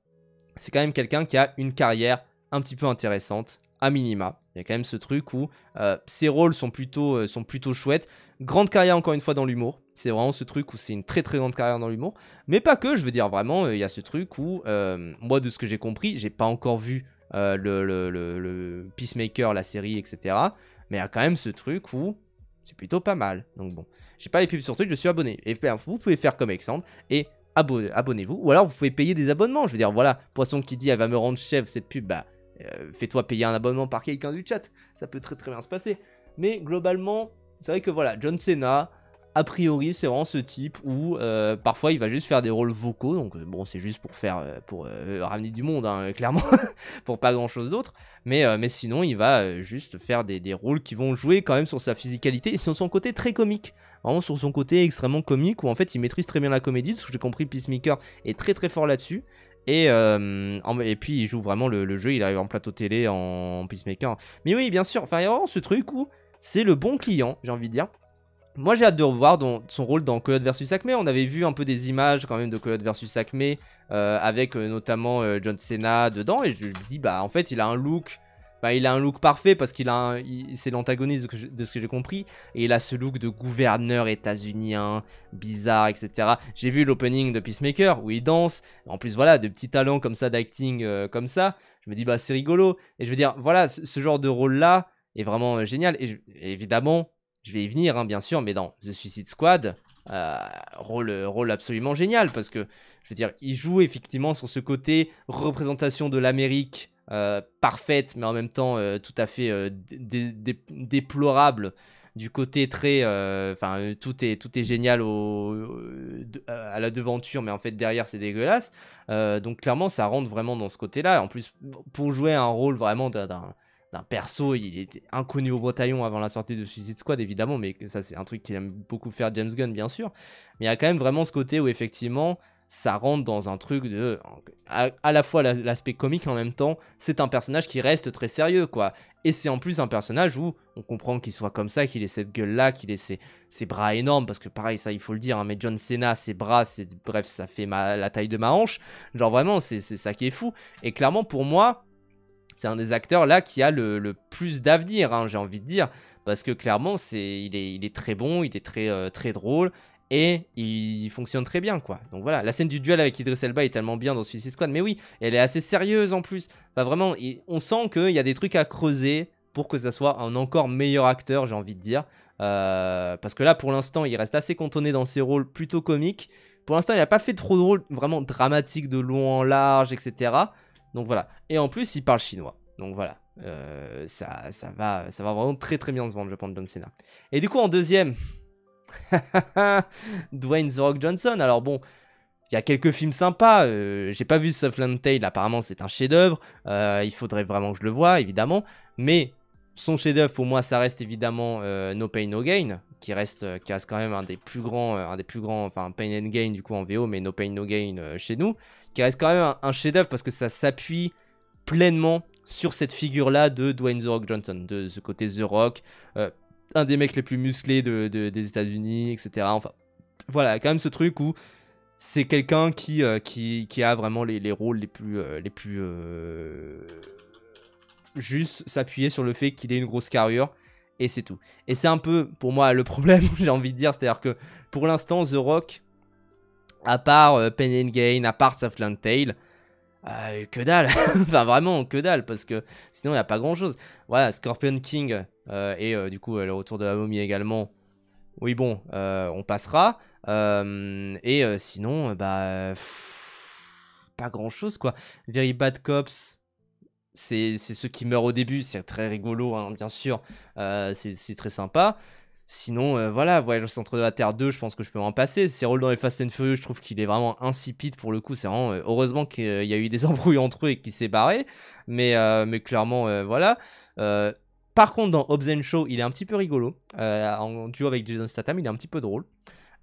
c'est quand même quelqu'un qui a une carrière un petit peu intéressante, à minima. Il y a quand même ce truc où ses rôles sont plutôt chouettes. Grande carrière encore une fois dans l'humour. C'est vraiment ce truc où c'est une très grande carrière dans l'humour. Mais pas que, je veux dire vraiment, il y a ce truc où, moi de ce que j'ai compris, j'ai pas encore vu le Peacemaker, la série, etc. Mais il y a quand même ce truc où c'est plutôt pas mal. Donc bon, j'ai pas les pubs sur Twitch, je suis abonné. Et vous pouvez faire comme Alexandre et abonnez-vous. Ou alors vous pouvez payer des abonnements. Je veux dire, voilà, Poisson qui dit elle va me rendre chef cette pub, bah fais-toi payer un abonnement par quelqu'un du chat. Ça peut très bien se passer. Mais globalement, c'est vrai que voilà, John Cena, a priori, c'est vraiment ce type où parfois il va juste faire des rôles vocaux. Donc bon, c'est juste pour ramener du monde, hein, clairement, pour pas grand chose d'autre. Mais sinon, il va juste faire des rôles qui vont jouer quand même sur sa physicalité et sur son côté très comique. Vraiment sur son côté extrêmement comique où en fait il maîtrise très bien la comédie. Parce que j'ai compris, Peacemaker est très fort là-dessus. Et puis il joue vraiment le jeu, il arrive en plateau télé en Peacemaker. Mais oui, bien sûr, enfin il y a vraiment ce truc où c'est le bon client, j'ai envie de dire. Moi j'ai hâte de revoir son rôle dans Coyote vs Acme. On avait vu un peu des images quand même de Coyote vs Acme avec notamment John Cena dedans. Et je me dis bah en fait il a un look bah, il a un look parfait parce qu'il a c'est l'antagoniste de ce que j'ai compris. Et il a ce look de gouverneur états-unien, bizarre, etc. J'ai vu l'opening de Peacemaker où il danse. En plus, voilà, de petits talents comme ça d'acting comme ça. Je me dis, bah, c'est rigolo. Et je veux dire, voilà, ce genre de rôle-là est vraiment génial. Et évidemment, je vais y venir, hein, bien sûr, mais dans The Suicide Squad, rôle absolument génial parce que, je veux dire, il joue effectivement sur ce côté représentation de l'Amérique parfaite, mais en même temps tout à fait déplorable du côté très... Enfin, tout est génial à la devanture, mais en fait derrière c'est dégueulasse. Donc clairement ça rentre vraiment dans ce côté-là. En plus, pour jouer un rôle vraiment d'un perso, il était inconnu au bataillon avant la sortie de Suicide Squad, évidemment, mais ça c'est un truc qu'il aime beaucoup faire James Gunn, bien sûr. Mais il y a quand même vraiment ce côté où effectivement ça rentre dans un truc de... À la fois l'aspect comique, en même temps, c'est un personnage qui reste très sérieux, quoi. Et c'est en plus un personnage où on comprend qu'il soit comme ça, qu'il ait cette gueule-là, qu'il ait ses bras énormes, parce que pareil, ça il faut le dire, hein, mais John Cena, ses bras, bref, ça fait la taille de ma hanche. Genre vraiment, c'est ça qui est fou. Et clairement, pour moi, c'est un des acteurs là qui a le plus d'avenir, hein, j'ai envie de dire. Parce que clairement, il est très bon, il est très drôle. Et il fonctionne très bien, quoi. Donc voilà, la scène du duel avec Idris Elba est tellement bien dans Suicide Squad. Mais oui, elle est assez sérieuse en plus. Enfin vraiment, on sent qu'il y a des trucs à creuser pour que ça soit un encore meilleur acteur, j'ai envie de dire. Parce que là, pour l'instant, il reste assez cantonné dans ses rôles plutôt comiques. Pour l'instant, il n'a pas fait trop de rôles vraiment dramatiques de long en large, etc. Donc voilà. Et en plus, il parle chinois. Donc voilà. Ça va vraiment très très bien se vendre, je pense, John Cena. Et du coup, en deuxième... Dwayne The Rock Johnson. Alors bon, il y a quelques films sympas. J'ai pas vu Southland Tale, apparemment c'est un chef-d'œuvre. Il faudrait vraiment que je le voie, évidemment. Mais son chef-d'œuvre, pour moi, ça reste évidemment No Pain No Gain, qui reste quand même un des plus grands, enfin Pain and Gain du coup en VO, mais No Pain No Gain chez nous, qui reste quand même un chef-d'œuvre parce que ça s'appuie pleinement sur cette figure-là de Dwayne The Rock Johnson, de ce côté The Rock. Un des mecs les plus musclés des États-Unis, etc. Enfin, voilà, quand même ce truc où c'est quelqu'un qui a vraiment les rôles les plus juste s'appuyer sur le fait qu'il ait une grosse carrure, et c'est tout. Et c'est un peu, pour moi, le problème, j'ai envie de dire, c'est-à-dire que pour l'instant, The Rock, à part Pain and Gain, à part Southland Tale, que dalle. Enfin vraiment que dalle, parce que sinon il n'y a pas grand chose. Voilà, Scorpion King et du coup le retour de la momie également. Oui bon, on passera. Sinon bah pas grand chose quoi. Very Bad Cops, c'est ceux qui meurent au début, c'est très rigolo hein, bien sûr. C'est très sympa. Sinon, voilà, Voyage au centre de la Terre 2, je pense que je peux m'en passer. Ses rôles dans les Fast and Furious, je trouve qu'il est vraiment insipide pour le coup. C'est vraiment, heureusement qu'il y a eu des embrouilles entre eux et qu'il s'est barré. Mais clairement, voilà. Par contre, dans Hobbs and Shaw, il est un petit peu rigolo. En duo avec Jason Statham, il est un petit peu drôle.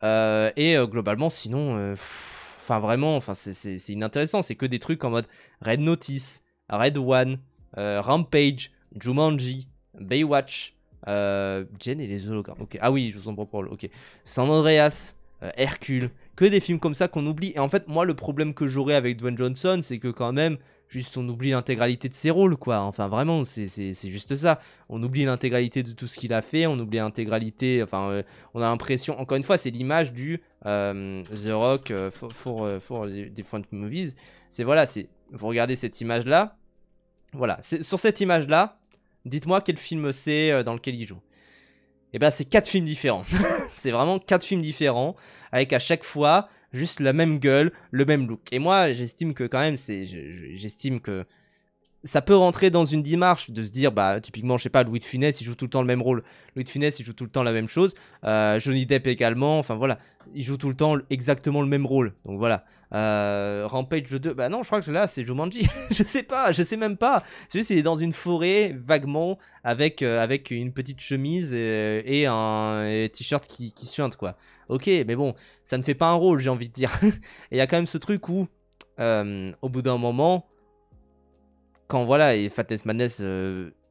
Globalement, sinon, enfin vraiment, c'est inintéressant. C'est que des trucs en mode Red Notice, Red One, Rampage, Jumanji, Baywatch. Jen et les hologrammes. Ok. Ah oui, je vous en propose. Ok. San Andreas, Hercule, que des films comme ça qu'on oublie. Et en fait, moi, le problème que j'aurais avec Dwayne Johnson, c'est que quand même, juste on oublie l'intégralité de ses rôles, quoi. Enfin, vraiment, c'est juste ça. On oublie l'intégralité de tout ce qu'il a fait. On oublie l'intégralité. Enfin, on a l'impression. Encore une fois, c'est l'image du The Rock for different movies. C'est voilà, c'est. Vous regardez cette image-là. Voilà. Sur cette image-là. Dites-moi quel film c'est dans lequel il joue. Et ben c'est 4 films différents. C'est vraiment 4 films différents, avec à chaque fois juste la même gueule, le même look. Et moi j'estime que quand même, j'estime que ça peut rentrer dans une démarche de se dire, bah typiquement, je sais pas, Louis de Funès, il joue tout le temps le même rôle. Louis de Funès, il joue tout le temps la même chose. Johnny Depp également, enfin voilà, il joue tout le temps exactement le même rôle. Donc voilà. Rampage 2, bah non, je crois que là c'est Jumanji. Je sais pas, je sais même pas. C'est juste, il est dans une forêt, vaguement, avec une petite chemise et un t-shirt qui suinte, quoi. Ok, mais bon, ça ne fait pas un rôle, j'ai envie de dire. Et il y a quand même ce truc où, au bout d'un moment, quand voilà, et Fatness Madness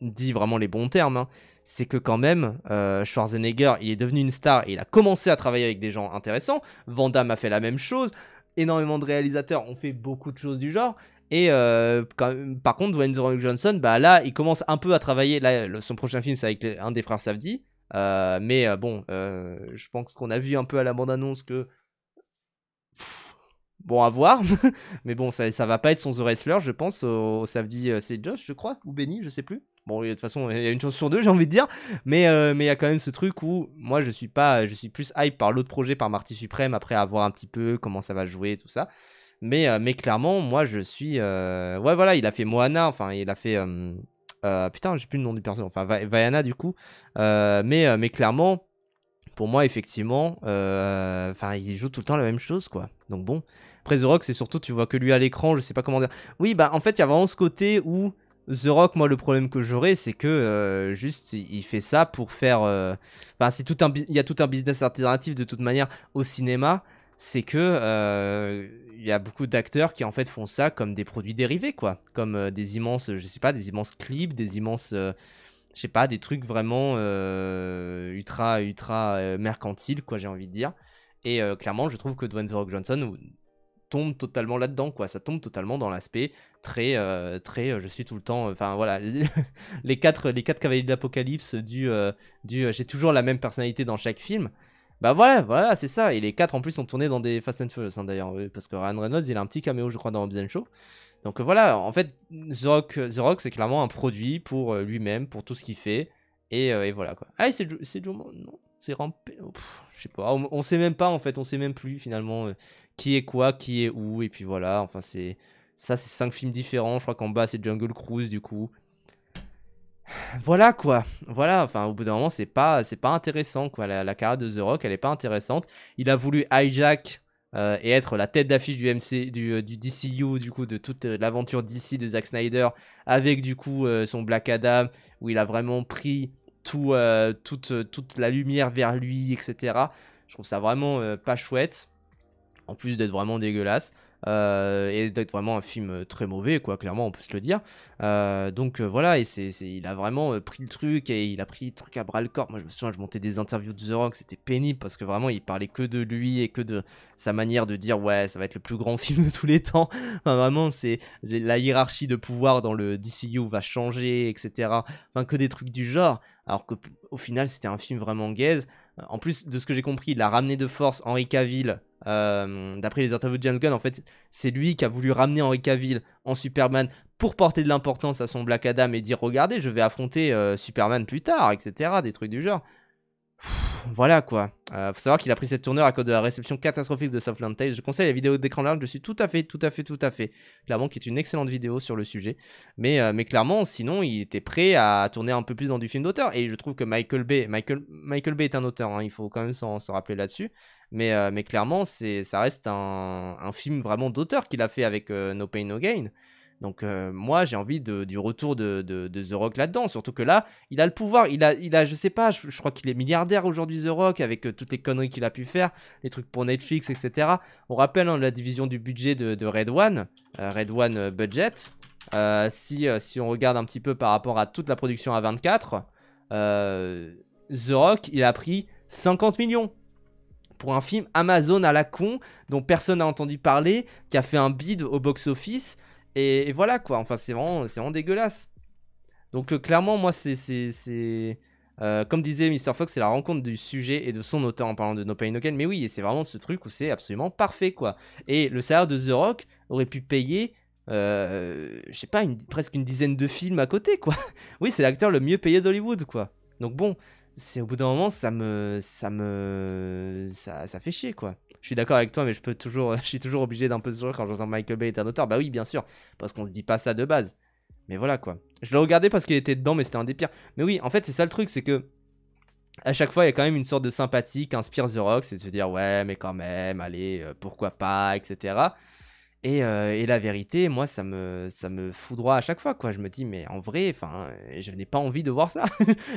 dit vraiment les bons termes, hein, c'est que quand même, Schwarzenegger, il est devenu une star et il a commencé à travailler avec des gens intéressants. Van Damme a fait la même chose. Énormément de réalisateurs ont fait beaucoup de choses du genre. Et par contre, Dwayne The Rock Johnson, bah là, il commence un peu à travailler. Là, son prochain film, c'est avec un des frères Safdie. Mais bon, je pense qu'on a vu un peu à la bande-annonce que. Bon, à voir. Mais bon, ça va pas être son The Wrestler, je pense. Au Safdie, c'est Josh, je crois, ou Benny, je sais plus. Bon, de toute façon, il y a une chance sur deux, j'ai envie de dire. Mais il y a quand même ce truc où moi, je suis pas, je suis plus hype par l'autre projet, par Marty Suprême, après avoir un petit peu comment ça va jouer, tout ça. Mais clairement, moi, je suis. Ouais, voilà, il a fait Moana, enfin, il a fait. Putain, j'ai plus le nom du personnage, enfin, Vaiana, du coup. Mais clairement, pour moi, effectivement, enfin, il joue tout le temps la même chose, quoi. Donc bon. Après, The Rock, c'est surtout, tu vois que lui à l'écran, je sais pas comment dire. Oui, bah, en fait, il y a vraiment ce côté où. The Rock, moi, le problème que j'aurais, c'est que juste, il fait ça pour faire. Enfin, c'est il y a tout un business alternatif de toute manière au cinéma. C'est que il y a beaucoup d'acteurs qui en fait font ça comme des produits dérivés, quoi. Comme des immenses, je sais pas, des immenses clips, des immenses, je sais pas, des trucs vraiment ultra mercantiles, quoi, j'ai envie de dire. Et clairement, je trouve que Dwayne The Rock Johnson tombe totalement là-dedans, quoi. Ça tombe totalement dans l'aspect très, je suis tout le temps, enfin voilà, les quatre cavaliers de l'Apocalypse du j'ai toujours la même personnalité dans chaque film. Bah voilà, c'est ça. Et les quatre en plus sont tournés dans des Fast and Furious, hein, d'ailleurs, parce que Ryan Reynolds, il a un petit caméo, je crois, dans Hobbs & Show. Donc voilà, en fait, The Rock, c'est clairement un produit pour lui-même, pour tout ce qu'il fait. Et voilà, quoi. Ah, et c'est Joe non, c'est Rampé. Je sais pas, on sait même pas, en fait, on sait même plus, finalement, qui est quoi, qui est où. Et puis voilà, enfin, ça, c'est 5 films différents. Je crois qu'en bas, c'est Jungle Cruise, du coup. Voilà quoi, voilà, enfin au bout d'un moment c'est pas intéressant quoi, la carrière de The Rock elle est pas intéressante. Il a voulu hijack et être la tête d'affiche du DCU du coup de toute l'aventure DC de Zack Snyder avec du coup son Black Adam où il a vraiment pris toute la lumière vers lui etc. Je trouve ça vraiment pas chouette en plus d'être vraiment dégueulasse. Et d'être vraiment un film très mauvais, quoi, clairement, on peut se le dire. Donc voilà, et il a vraiment pris le truc et il a pris le truc à bras le corps. Moi, je me souviens, je montais des interviews de The Rock, c'était pénible parce que vraiment, il parlait que de lui et que de sa manière de dire, ouais, ça va être le plus grand film de tous les temps. Enfin, vraiment, c'est la hiérarchie de pouvoir dans le DCU va changer, etc. Enfin, que des trucs du genre. Alors qu'au final, c'était un film vraiment gaze. En plus de ce que j'ai compris, il a ramené de force Henry Cavill. D'après les interviews de James Gunn, en fait, c'est lui qui a voulu ramener Henry Cavill en Superman pour porter de l'importance à son Black Adam et dire regardez, je vais affronter Superman plus tard, etc. Des trucs du genre. Voilà quoi. Faut savoir qu'il a pris cette tournure à cause de la réception catastrophique de Southland Tales. Je conseille la vidéo d'écran large, je suis tout à fait. Clairement, qui est une excellente vidéo sur le sujet. Mais clairement, sinon, il était prêt à tourner un peu plus dans du film d'auteur. Et je trouve que Michael Bay est un auteur, hein, il faut quand même s'en rappeler là-dessus. Mais clairement, ça reste un film vraiment d'auteur qu'il a fait avec No Pain No Gain. Donc moi j'ai envie du retour de The Rock là-dedans, surtout que là il a le pouvoir, il a je sais pas, je crois qu'il est milliardaire aujourd'hui The Rock avec toutes les conneries qu'il a pu faire, les trucs pour Netflix etc. On rappelle hein, la division du budget de Red One, Red One Budget, si on regarde un petit peu par rapport à toute la production A24, The Rock il a pris 50 millions pour un film Amazon à la con dont personne n'a entendu parler, qui a fait un bid au box-office. Et voilà quoi, enfin c'est vraiment dégueulasse. Donc clairement moi comme disait Mr. Fox, c'est la rencontre du sujet et de son auteur en parlant de No Pain No Gain. Mais oui, et c'est vraiment ce truc où c'est absolument parfait quoi. Et le salaire de The Rock aurait pu payer, je sais pas, presque une dizaine de films à côté quoi. Oui, c'est l'acteur le mieux payé d'Hollywood quoi. Donc bon, c'est au bout d'un moment ça fait chier quoi. Je suis d'accord avec toi, mais je suis toujours obligé d'un peu de sourire quand j'entends Michael Bay est un auteur. Bah oui, bien sûr, parce qu'on se dit pas ça de base. Mais voilà quoi. Je l'ai regardé parce qu'il était dedans, mais c'était un des pires. Mais oui, en fait, c'est ça le truc, c'est que à chaque fois, il y a quand même une sorte de sympathie qu'inspire The Rock, c'est de se dire ouais, mais quand même, allez, pourquoi pas, etc. Et la vérité, moi, ça me foudroie à chaque fois, quoi. Je me dis, mais en vrai, enfin, je n'ai pas envie de voir ça.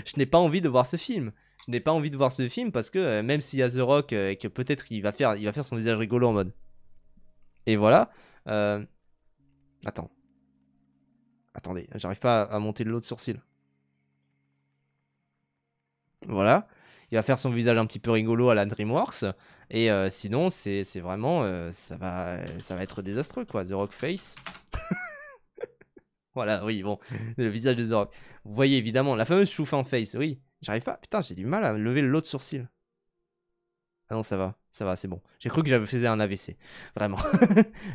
Je n'ai pas envie de voir ce film. Je n'ai pas envie de voir ce film parce que même s'il y a The Rock et que peut-être il va faire son visage rigolo en mode. Et voilà. euh, Attendez, j'arrive pas à monter le lot de sourcils. Voilà. il va faire son visage un petit peu rigolo à la DreamWorks. Et sinon, c'est vraiment, ça va être désastreux, quoi. The Rock Face. Voilà, oui, bon, le visage de The Rock. Vous voyez évidemment la fameuse chou-fin face, oui. J'arrive pas, putain, j'ai du mal à lever l'autre sourcil. Ah non, ça va, c'est bon. J'ai cru que j'avais fait un AVC, vraiment.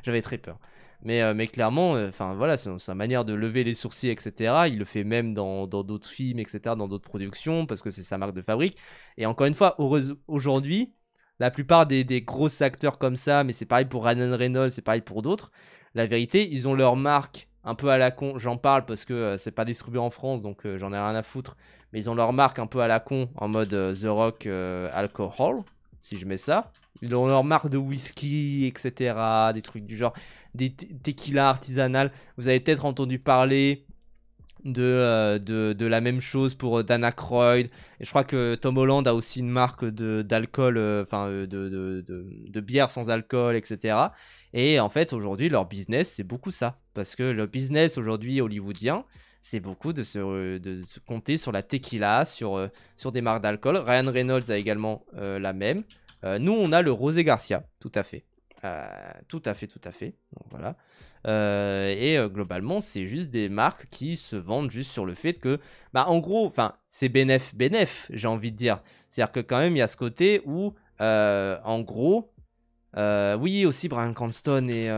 J'avais très peur. Mais clairement, enfin voilà, sa manière de lever les sourcils, etc. Il le fait même dans d'autres films, etc., dans d'autres productions, parce que c'est sa marque de fabrique. Et encore une fois, aujourd'hui, la plupart des gros acteurs comme ça, mais c'est pareil pour Ryan Reynolds, c'est pareil pour d'autres, la vérité, ils ont leur marque un peu à la con. J'en parle parce que c'est pas distribué en France, donc j'en ai rien à foutre. Mais ils ont leur marque un peu à la con, en mode The Rock Alcohol, si je mets ça. Ils ont leur marque de whisky, etc. Des trucs du genre, des tequila artisanales. Vous avez peut-être entendu parler de la même chose pour Dana Aykroyd. Et je crois que Tom Holland a aussi une marque d'alcool, enfin de bière sans alcool, etc. Et en fait, aujourd'hui, leur business, c'est beaucoup ça. Parce que le business aujourd'hui hollywoodien, c'est beaucoup de se compter sur la tequila, sur des marques d'alcool. Ryan Reynolds a également la même. Nous, on a le Rosé Garcia, tout à fait. Tout à fait, tout à fait. Donc, voilà. Et globalement, c'est juste des marques qui se vendent juste sur le fait que, bah, en gros, enfin, c'est bénéf, j'ai envie de dire. C'est-à-dire que quand même, il y a ce côté où, en gros, oui, aussi Bryan Cranston et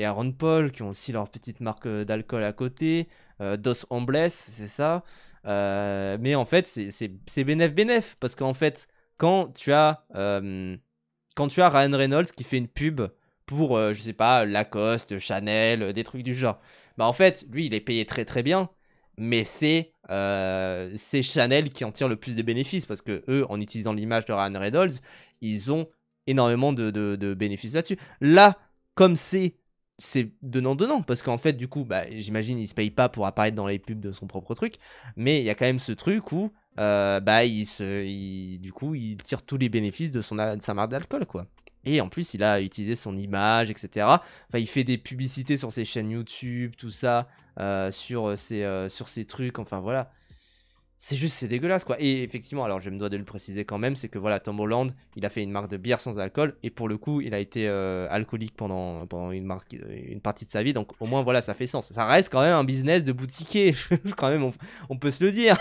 Aaron Paul qui ont aussi leur petite marque d'alcool à côté. Dos Hombres, c'est ça. Mais en fait, c'est bénéf parce qu'en fait, quand tu as Ryan Reynolds qui fait une pub pour, je sais pas, Lacoste, Chanel, des trucs du genre, bah en fait, lui, il est payé très très bien, mais c'est Chanel qui en tire le plus de bénéfices parce que eux, en utilisant l'image de Ryan Reynolds, ils ont énormément de bénéfices là-dessus. Là, comme c'est donnant-donnant, parce qu'en fait, du coup, bah, j'imagine, il se paye pas pour apparaître dans les pubs de son propre truc, mais il y a quand même ce truc où bah, du coup, il tire tous les bénéfices de sa marque d'alcool, quoi. Et en plus, il a utilisé son image, etc. Enfin, il fait des publicités sur ses chaînes YouTube, tout ça, sur ses trucs, enfin voilà. C'est dégueulasse, quoi. Et effectivement, alors je me dois de le préciser quand même, c'est que voilà, Tom Holland, il a fait une marque de bière sans alcool, et pour le coup, il a été alcoolique pendant une partie de sa vie, donc au moins, voilà, ça fait sens. Ça reste quand même un business de boutiquier, quand même, on peut se le dire.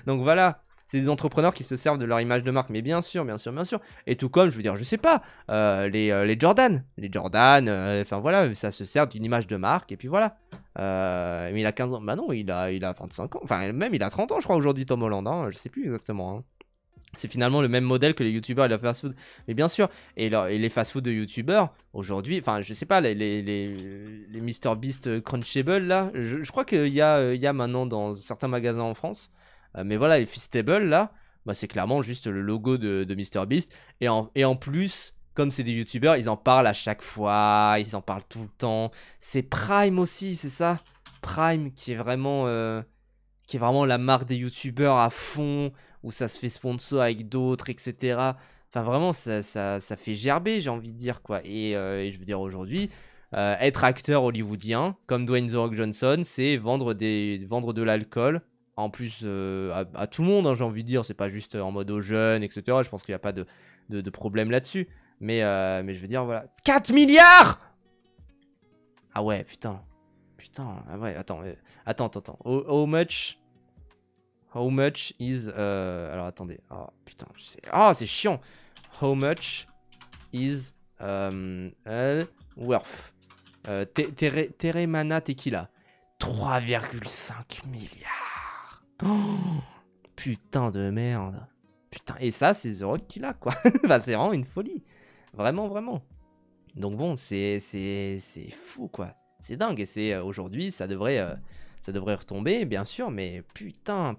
Donc voilà. C'est des entrepreneurs qui se servent de leur image de marque, mais bien sûr, bien sûr, bien sûr. Et tout comme, je veux dire, je sais pas, les Jordan. Les Jordan, enfin voilà, ça se sert d'une image de marque, et puis voilà. Mais il a 15 ans. Bah non, il a 25 ans. Enfin, même il a 30 ans, je crois, aujourd'hui, Tom Holland. Hein, je sais plus exactement. Hein. C'est finalement le même modèle que les youtubeurs et la fast-food. Mais bien sûr, et les fast-food de youtubeurs, aujourd'hui, enfin, je sais pas, les MrBeast Crunchable, là, je crois qu'il y a maintenant dans certains magasins en France. Mais voilà, les Feastable, là, bah, c'est clairement juste le logo de MrBeast. Et en plus, comme c'est des youtubeurs, ils en parlent à chaque fois, ils en parlent tout le temps. C'est Prime aussi, c'est ça? Prime qui est vraiment la marque des youtubeurs à fond, où ça se fait sponsor avec d'autres, etc. Enfin, vraiment, ça fait gerber, j'ai envie de dire, quoi. Et je veux dire, aujourd'hui, être acteur hollywoodien, comme Dwayne The Rock Johnson, c'est vendre de l'alcool. En plus, à tout le monde, hein, j'ai envie de dire, c'est pas juste en mode aux jeunes, etc. Je pense qu'il n'y a pas de problème là-dessus. Mais je veux dire, voilà. 4 milliards! Ah ouais, putain. Putain, ah ouais, attends. Attends. How much is... alors, attendez. Oh, putain, c'est chiant. How much is worth Teremana Tequila. 3,5 milliards. Oh, putain de merde. Putain, et ça, c'est The Rock qui l'a, quoi. Enfin, c'est vraiment une folie. Vraiment, vraiment. Donc bon, c'est fou, quoi. C'est dingue. Et c'est aujourd'hui, ça devrait retomber, bien sûr. Mais putain.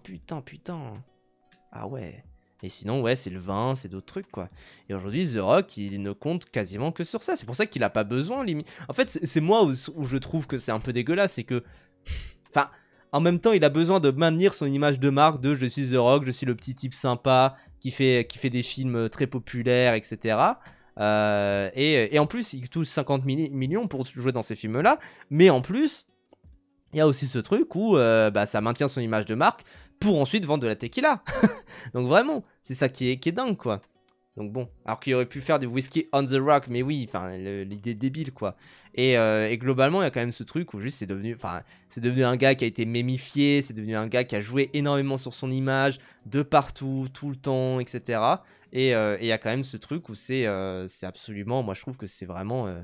Ah ouais. Et sinon, ouais, c'est le vin, c'est d'autres trucs, quoi. Et aujourd'hui, The Rock, il ne compte quasiment que sur ça. C'est pour ça qu'il a pas besoin, limite. En fait, c'est moi où je trouve que c'est un peu dégueulasse. C'est que... Enfin, en même temps, il a besoin de maintenir son image de marque de je suis The Rock, je suis le petit type sympa qui fait des films très populaires, etc. Et en plus, il touche 50 millions pour jouer dans ces films-là. Mais en plus, il y a aussi ce truc où bah, ça maintient son image de marque pour ensuite vendre de la tequila. Donc vraiment, c'est ça qui est dingue, quoi. Donc bon, alors qu'il aurait pu faire du whisky on the rock, mais oui, enfin, l'idée débile, quoi. Et globalement, il y a quand même ce truc où juste c'est devenu un gars qui a été mémifié, c'est devenu un gars qui a joué énormément sur son image, de partout, tout le temps, etc. Et il y a quand même ce truc où c'est absolument, moi je trouve que c'est vraiment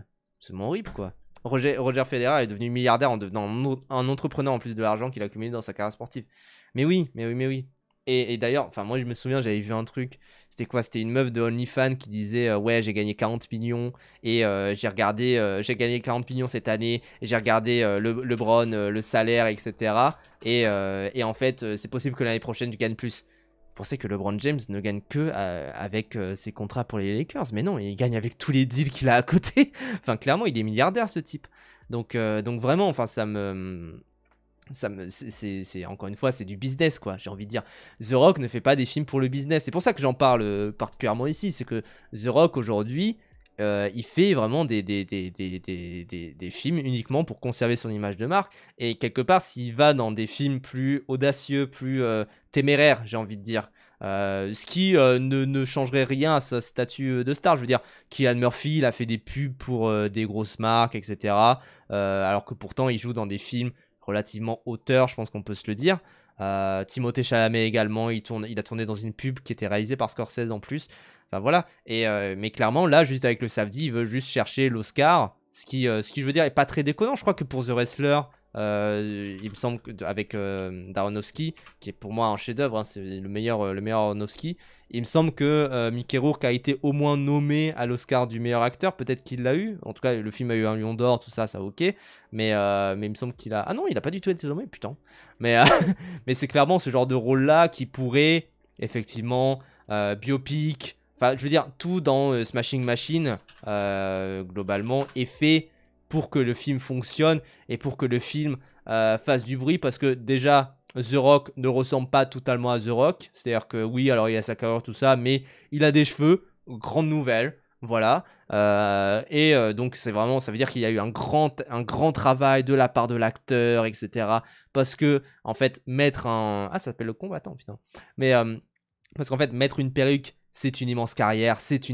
horrible, quoi. Roger Federer est devenu milliardaire en devenant un entrepreneur en plus de l'argent qu'il a accumulé dans sa carrière sportive. Mais oui, mais oui, mais oui. Et d'ailleurs, enfin moi je me souviens, j'avais vu un truc, c'était quoi? C'était une meuf de OnlyFans qui disait ouais j'ai gagné 40 millions et j'ai gagné 40 millions cette année et j'ai regardé LeBron, le salaire, etc. Et en fait c'est possible que l'année prochaine tu gagnes plus. Vous pensez que LeBron James ne gagne que avec ses contrats pour les Lakers? Mais non, il gagne avec tous les deals qu'il a à côté. Enfin clairement il est milliardaire ce type. Donc vraiment, enfin c'est encore une fois c'est du business, quoi, j'ai envie de dire. The Rock ne fait pas des films pour le business, c'est pour ça que j'en parle particulièrement ici. C'est que The Rock aujourd'hui il fait vraiment des films uniquement pour conserver son image de marque, et quelque part s'il va dans des films plus audacieux, plus téméraires, j'ai envie de dire, ce qui ne changerait rien à sa statut de star. Je veux dire, Cillian Murphy, il a fait des pubs pour des grosses marques, etc. Alors que pourtant il joue dans des films relativement auteur, je pense qu'on peut se le dire. Timothée Chalamet également, il a tourné dans une pub qui était réalisée par Scorsese en plus. Enfin voilà. Mais clairement, là, juste avec le Safdie, il veut juste chercher l'Oscar. Ce qui, je veux dire, est pas très déconnant. Je crois que pour The Wrestler, il me semble avec d'Aronofsky, qui est pour moi un chef-d'œuvre, hein, c'est le meilleur Aronofsky. Il me semble que Mickey Rourke a été au moins nommé à l'Oscar du meilleur acteur. Peut-être qu'il l'a eu. En tout cas, le film a eu un Lion d'Or, tout ça, ça ok. Mais il me semble qu'il a. Ah non, il a pas du tout été nommé, putain. Mais, mais c'est clairement ce genre de rôle-là qui pourrait, effectivement, biopic. Enfin, je veux dire, tout dans Smashing Machine, globalement, est fait pour que le film fonctionne et pour que le film fasse du bruit. Parce que déjà, The Rock ne ressemble pas totalement à The Rock. C'est-à-dire que oui, alors il a sa carrure, tout ça, mais il a des cheveux. Grande nouvelle. Voilà. Donc c'est vraiment, ça veut dire qu'il y a eu un grand travail de la part de l'acteur, etc. Parce que, en fait, mettre un... Ah, ça s'appelle le combattant, putain. Mais... parce qu'en fait, mettre une perruque, c'est une immense carrière, c'est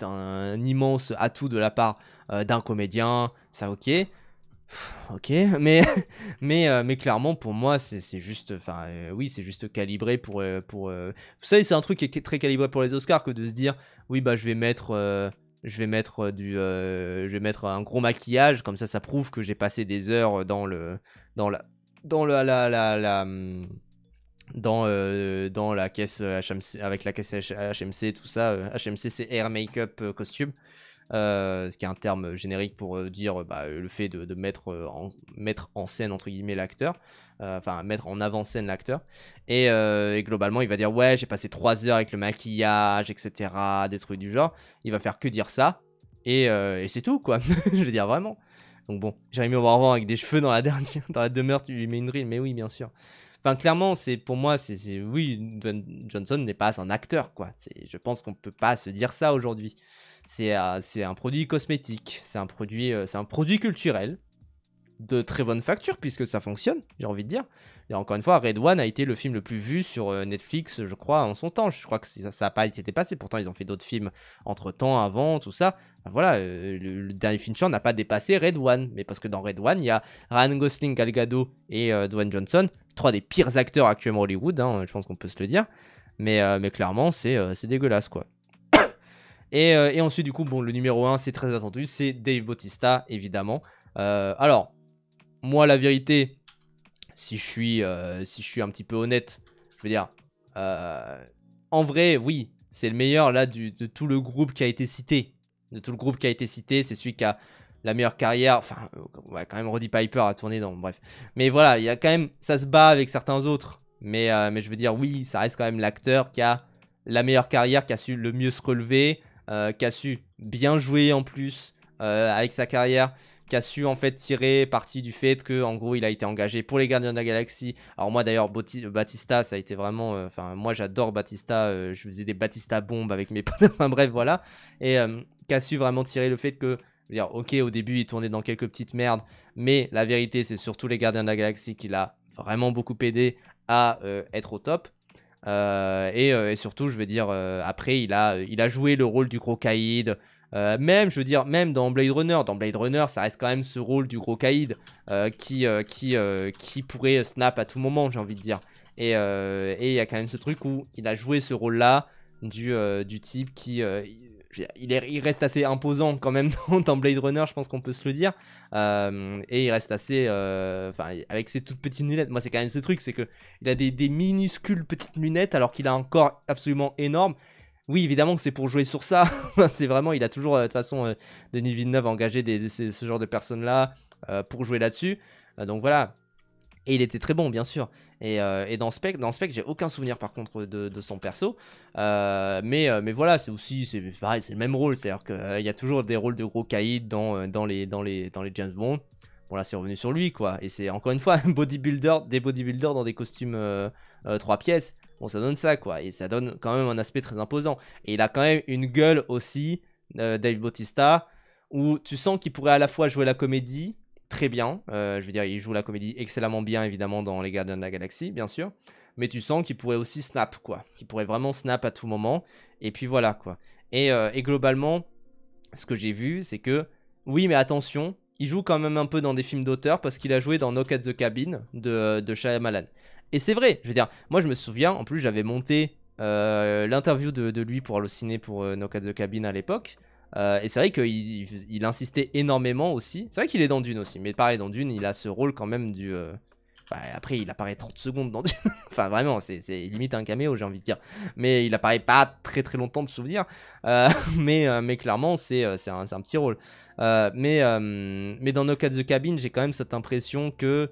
un immense atout de la part d'un comédien, ça ok. Ok, mais, mais clairement, pour moi, c'est juste, enfin, oui, c'est juste calibré vous savez, c'est un truc qui est très calibré pour les Oscars que de se dire, oui, bah, je vais mettre un gros maquillage, comme ça prouve que j'ai passé des heures dans la, dans dans la caisse HMC, avec la caisse HMC, tout ça. HMC, c'est Hair Makeup Costume, ce qui est un terme générique pour dire le fait de mettre en scène, entre guillemets, l'acteur, enfin mettre en avant-scène l'acteur. Et globalement, il va dire ouais, j'ai passé 3 heures avec le maquillage, etc., des trucs du genre. Il va faire que dire ça, et c'est tout, quoi. Je veux dire, vraiment. Donc bon, Jérémy Auvarvan avec des cheveux dans la demeure, tu lui mets une drill, mais oui, bien sûr. Enfin, clairement, pour moi, oui, Dwayne Johnson n'est pas un acteur, quoi. Je pense qu'on peut pas se dire ça aujourd'hui. C'est un produit cosmétique, c'est un produit culturel de très bonne facture, puisque ça fonctionne, j'ai envie de dire. Et encore une fois, Red One a été le film le plus vu sur Netflix, je crois, en son temps. Je crois que ça n'a pas été dépassé. Pourtant, ils ont fait d'autres films entre-temps, avant, tout ça. Enfin, voilà, le dernier Fincher n'a pas dépassé Red One. Mais parce que dans Red One, il y a Ryan Gosling, Gal Gadot et Dwayne Johnson, 3 des pires acteurs actuellement à Hollywood, hein, je pense qu'on peut se le dire. Mais clairement, c'est dégueulasse, quoi. Et ensuite, du coup, bon, le numéro 1, c'est très attendu, c'est Dave Bautista, évidemment. Alors, moi, la vérité, si je suis un petit peu honnête, je veux dire, en vrai, oui, c'est le meilleur là de tout le groupe qui a été cité. De tout le groupe qui a été cité, c'est celui qui a la meilleure carrière. Enfin, ouais, quand même, Roddy Piper a tourné dans. Bref. Mais voilà, il y a quand même. Ça se bat avec certains autres. Mais je veux dire, oui, ça reste quand même l'acteur qui a la meilleure carrière, qui a su le mieux se relever, qui a su bien jouer en plus avec sa carrière, qui a su en fait tirer parti du fait que en gros il a été engagé pour les Gardiens de la Galaxie. Alors moi d'ailleurs Batista, ça a été vraiment, enfin moi j'adore Batista, je faisais des Batista bombes avec mes potes, enfin bref voilà, et qui a su vraiment tirer le fait que Je veux dire, ok, au début, il tournait dans quelques petites merdes, mais la vérité, c'est surtout les Gardiens de la Galaxie qui l'a vraiment beaucoup aidé à être au top. Et surtout, je veux dire, après, il a joué le rôle du gros caïd. Même, je veux dire, même dans Blade Runner. Dans Blade Runner, ça reste quand même ce rôle du gros caïd qui pourrait snap à tout moment, j'ai envie de dire. Et il y a quand même ce truc où il a joué ce rôle-là du type qui... il reste assez imposant quand même dans Blade Runner, je pense qu'on peut se le dire. Et il reste assez... Enfin, avec ses toutes petites lunettes. Moi, c'est quand même ce truc, c'est que il a des minuscules petites lunettes alors qu'il a un corps absolument énorme. Oui, évidemment que c'est pour jouer sur ça. C'est vraiment, il a toujours, de toute façon, Denis Villeneuve a engagé ce genre de personnes-là pour jouer là-dessus. Donc voilà. Et il était très bon, bien sûr. Et dans Spec, j'ai aucun souvenir par contre de son perso. Mais voilà, c'est pareil, c'est le même rôle. C'est-à-dire qu'il y a toujours des rôles de gros caïds dans les James Bond. Bon, là, c'est revenu sur lui, quoi. Et c'est encore une fois des bodybuilders dans des costumes 3 pièces. Bon, ça donne ça, quoi. Et ça donne quand même un aspect très imposant. Et il a quand même une gueule aussi, Dave Bautista, où tu sens qu'il pourrait à la fois jouer la comédie très bien. Je veux dire, il joue la comédie excellemment bien, évidemment, dans Les Gardiens de la Galaxie, bien sûr. Mais tu sens qu'il pourrait aussi snap, quoi. Qu'il pourrait vraiment snap à tout moment. Et puis voilà, quoi. Et globalement, ce que j'ai vu, c'est que, oui, mais attention, il joue quand même un peu dans des films d'auteur parce qu'il a joué dans Knock at the Cabin de Shyamalan. Et c'est vrai, je veux dire, moi je me souviens, en plus j'avais monté l'interview de lui pour Allociné pour Knock at the Cabin à l'époque. Et c'est vrai qu'il insistait énormément aussi. C'est vrai qu'il est dans Dune aussi, mais pareil, dans Dune, il a ce rôle quand même du... Enfin, après, il apparaît 30 secondes dans Dune. Enfin, vraiment, c'est limite un caméo, j'ai envie de dire. Mais il apparaît pas très très longtemps de souvenir. Euh, mais clairement, c'est un petit rôle. Mais dans Knock at the Cabin, j'ai quand même cette impression que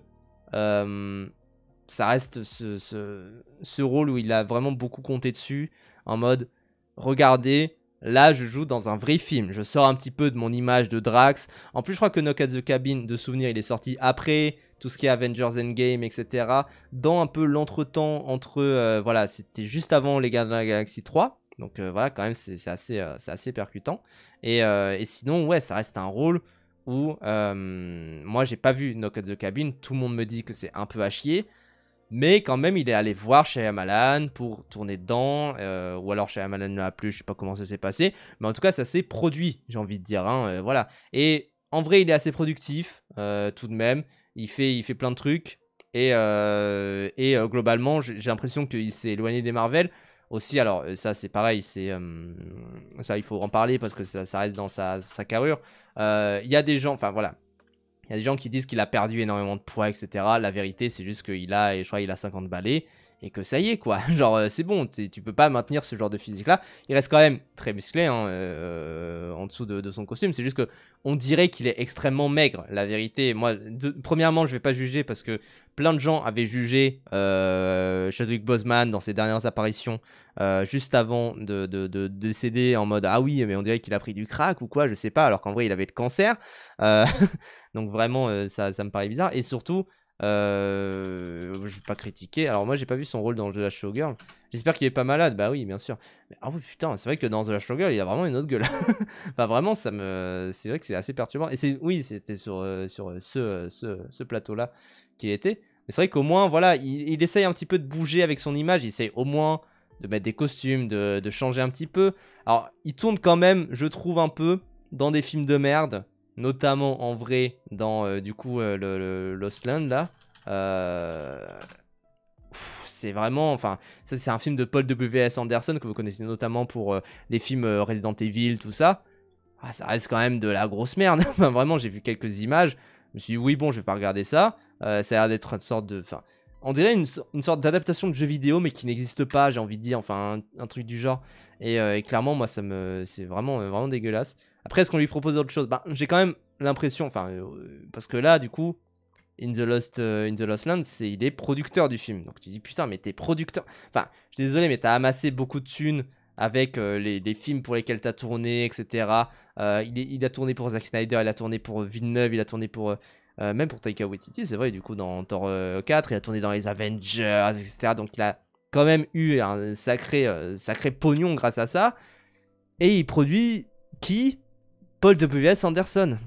ça reste ce rôle où il a vraiment beaucoup compté dessus. En mode, regardez, là, je joue dans un vrai film. Je sors un petit peu de mon image de Drax. En plus, je crois que Knock at the Cabin, de souvenir, il est sorti après tout ce qui est Avengers Endgame, etc. Dans un peu l'entretemps entre... voilà, c'était juste avant Les Gardiens de la Galaxie 3. Donc voilà, quand même, c'est assez percutant. Et sinon, ouais, ça reste un rôle où... moi, j'ai pas vu Knock at the Cabin. Tout le monde me dit que c'est un peu à chier. Mais quand même, il est allé voir Shyamalan pour tourner dedans. Ou alors Shyamalan ne l'a plu, je sais pas comment ça s'est passé. Mais en tout cas, ça s'est produit, j'ai envie de dire. Hein, voilà. Et en vrai, il est assez productif, tout de même. Il fait plein de trucs. Et globalement, j'ai l'impression qu'il s'est éloigné des Marvel. Aussi, alors ça c'est pareil, ça il faut en parler parce que ça reste dans sa carrure. Il y a des gens, enfin voilà, il y a des gens qui disent qu'il a perdu énormément de poids, etc. La vérité, c'est juste qu'il a, je crois, il a 50 balais et que ça y est, quoi. Genre, c'est bon, tu peux pas maintenir ce genre de physique-là. Il reste quand même très musclé hein, en dessous de son costume. C'est juste que on dirait qu'il est extrêmement maigre. La vérité, moi, premièrement, je vais pas juger parce que plein de gens avaient jugé Chadwick Boseman dans ses dernières apparitions juste avant de décéder en mode ah oui, mais on dirait qu'il a pris du crack ou quoi, je sais pas, alors qu'en vrai, il avait le cancer. Euh, Donc vraiment, ça me paraît bizarre. Et surtout, je vais pas critiquer. Alors moi, j'ai pas vu son rôle dans The Last Showgirl. J'espère qu'il est pas malade. Bah oui, bien sûr. Mais, ah oui, putain, c'est vrai que dans The Last Showgirl, il a vraiment une autre gueule. Enfin, vraiment, c'est vrai que c'est assez perturbant. Et oui, c'était sur ce plateau-là qu'il était. Mais c'est vrai qu'au moins, voilà, il essaye un petit peu de bouger avec son image. Il essaye au moins de mettre des costumes, de changer un petit peu. Alors, il tourne quand même, je trouve, un peu dans des films de merde. Notamment en vrai dans du coup le Lost Land là. C'est vraiment, enfin, ça c'est un film de Paul W.S. Anderson que vous connaissez notamment pour les films Resident Evil, tout ça. Ah, ça reste quand même de la grosse merde. Enfin, vraiment, j'ai vu quelques images. Je me suis dit, oui, bon, je vais pas regarder ça. Ça a l'air d'être une sorte de. Enfin, on dirait une sorte d'adaptation de jeu vidéo, mais qui n'existe pas, j'ai envie de dire. Enfin, un truc du genre. Et clairement, moi, c'est vraiment dégueulasse. Après, est-ce qu'on lui propose autre chose? Bah, j'ai quand même l'impression, enfin, parce que là, du coup, in the Lost Land, il est producteur du film. Donc tu dis, putain, mais t'es producteur. Enfin, je suis désolé, mais t'as amassé beaucoup de thunes avec les films pour lesquels t'as tourné, etc. Il a tourné pour Zack Snyder, il a tourné pour Villeneuve, il a tourné pour. Même pour Taika Waititi, c'est vrai, du coup, dans Thor 4, il a tourné dans les Avengers, etc. Donc il a quand même eu un sacré pognon grâce à ça. Et il produit qui Paul W.S. Anderson.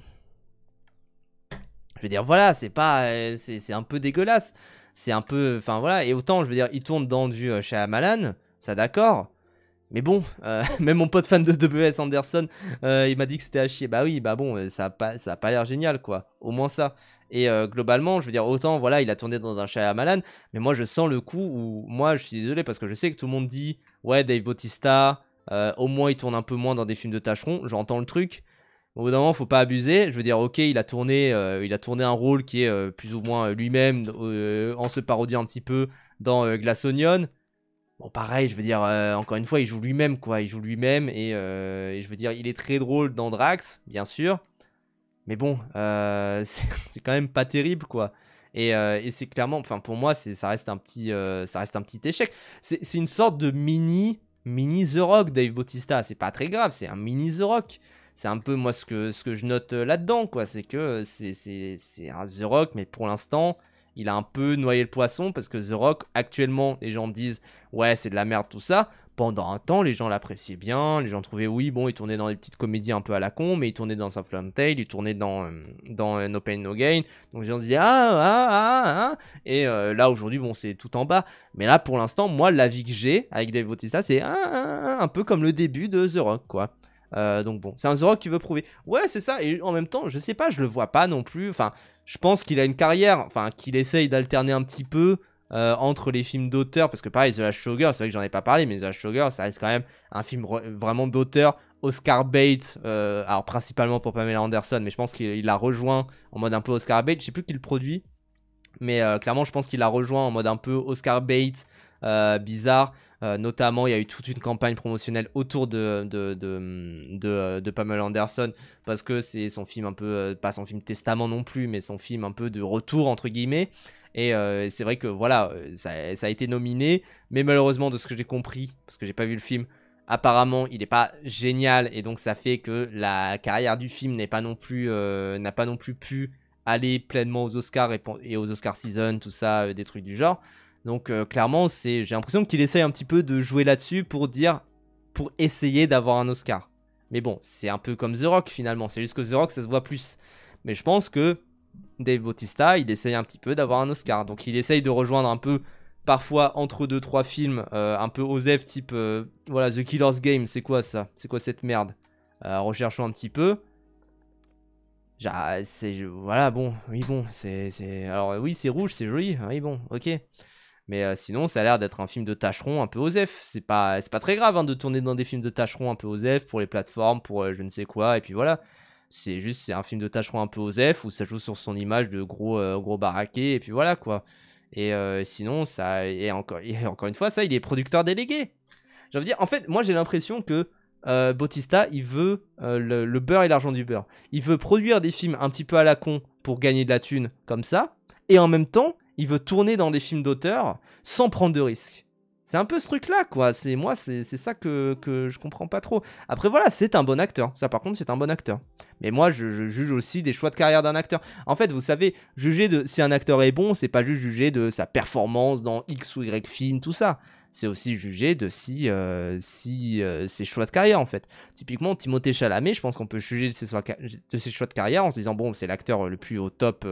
Je veux dire, voilà, c'est pas, c'est un peu dégueulasse. C'est un peu, enfin voilà, et autant, je veux dire, il tourne dans du Shyamalan, ça d'accord. Mais bon, même mon pote fan de W.S. Anderson, il m'a dit que c'était à chier. Bah oui, bah bon, ça a pas l'air génial, quoi. Au moins ça. Et globalement, je veux dire, autant, voilà, il a tourné dans un Shyamalan, mais moi, je sens le coup où, moi, je suis désolé, parce que je sais que tout le monde dit, ouais, Dave Bautista, au moins, il tourne un peu moins dans des films de tâcherons, j'entends le truc. Au bout d'un moment, faut pas abuser. Je veux dire, ok, il a tourné un rôle qui est plus ou moins lui-même, en se parodiant un petit peu dans Glass Onion. Bon, pareil, je veux dire, encore une fois, il joue lui-même, quoi. Il joue lui-même, et je veux dire, il est très drôle dans Drax, bien sûr. Mais bon, c'est quand même pas terrible, quoi. Et c'est clairement, enfin, pour moi, ça reste un petit échec. C'est une sorte de mini The Rock, Dave Bautista. C'est pas très grave, c'est un mini The Rock. C'est un peu, moi, ce que je note là-dedans, quoi. C'est que c'est un The Rock, mais pour l'instant, il a un peu noyé le poisson, parce que The Rock, actuellement, les gens me disent, ouais, c'est de la merde, tout ça. Pendant un temps, les gens l'appréciaient bien, les gens trouvaient, oui, bon, il tournait dans des petites comédies un peu à la con, mais il tournait dans Southland Tale, il tournait dans No Pain No Gain, donc les gens disaient, et là, aujourd'hui, bon, c'est tout en bas. Mais là, pour l'instant, moi, l'avis que j'ai avec Dave Bautista, c'est un peu comme le début de The Rock, quoi. Donc bon, c'est un The Rock qui veut prouver. Ouais, c'est ça, et en même temps, je sais pas, je le vois pas non plus, enfin, je pense qu'il a une carrière, enfin, qu'il essaye d'alterner un petit peu, entre les films d'auteur, parce que pareil, The Last Showgirl, c'est vrai que j'en ai pas parlé, mais The Last Showgirl, ça reste quand même un film vraiment d'auteur, Oscar bait, alors principalement pour Pamela Anderson, mais je pense qu'il l'a rejoint en mode un peu Oscar bait, je sais plus qui le produit, mais clairement je pense qu'il l'a rejoint en mode un peu Oscar bait, bizarre. Notamment, il y a eu toute une campagne promotionnelle autour de Pamela Anderson, parce que c'est son film un peu, pas son film testament non plus, mais son film un peu de retour entre guillemets. Et c'est vrai que voilà, ça a été nominé, mais malheureusement, de ce que j'ai compris, parce que j'ai pas vu le film, apparemment il n'est pas génial, et donc ça fait que la carrière du film n'a pas non plus pu aller pleinement aux Oscars et aux Oscars Season, tout ça, des trucs du genre. Donc clairement, j'ai l'impression qu'il essaye un petit peu de jouer là-dessus pour essayer d'avoir un Oscar. Mais bon, c'est un peu comme The Rock finalement, c'est juste que The Rock ça se voit plus. Mais je pense que Dave Bautista, il essaye un petit peu d'avoir un Oscar. Donc il essaye de rejoindre un peu, parfois entre 2-3 films, un peu osef type, voilà, The Killer's Game, c'est quoi ça? C'est quoi cette merde? Recherchons un petit peu. Voilà, bon, oui, bon, alors oui, c'est rouge, c'est joli, oui, bon, ok. Mais sinon, ça a l'air d'être un film de tâcheron un peu osef. C'est pas très grave hein, de tourner dans des films de tâcheron un peu osef pour les plateformes, pour je ne sais quoi, et puis voilà. C'est un film de tâcheron un peu osef où ça joue sur son image de gros baraqué, et puis voilà quoi. Et sinon, encore une fois, ça, il est producteur délégué. J'ai envie de dire, en fait, moi j'ai l'impression que Bautista, il veut le beurre et l'argent du beurre. Il veut produire des films un petit peu à la con pour gagner de la thune, comme ça, et en même temps, il veut tourner dans des films d'auteur sans prendre de risques. C'est un peu ce truc-là, quoi. C'est ça que je comprends pas trop. Après, voilà, c'est un bon acteur. Ça, par contre, c'est un bon acteur. Mais moi, je juge aussi des choix de carrière d'un acteur. En fait, vous savez, juger de si un acteur est bon, c'est pas juste juger de sa performance dans X ou Y film, tout ça. C'est aussi juger de si ses choix de carrière, en fait. Typiquement, Timothée Chalamet, je pense qu'on peut juger de ses choix de carrière en se disant, bon, c'est l'acteur le plus au top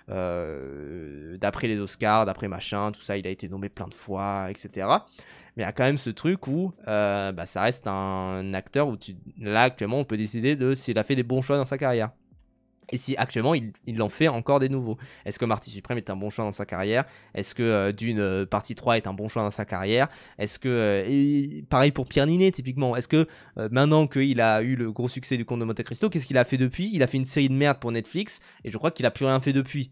d'après les Oscars, d'après machin, tout ça, il a été nommé plein de fois, etc. Mais il y a quand même ce truc où ça reste un acteur où là, actuellement, on peut décider de s'il a fait des bons choix dans sa carrière. Et si actuellement il en fait encore des nouveaux. Est-ce que Marty Supreme est un bon choix dans sa carrière? Est-ce que Dune partie 3 est un bon choix dans sa carrière? Est-ce que pareil pour Pierre Ninet typiquement. Est-ce que maintenant qu'il a eu le gros succès du Comte de Monte Cristo, qu'est-ce qu'il a fait depuis? Il a fait une série de merde pour Netflix et je crois qu'il a plus rien fait depuis.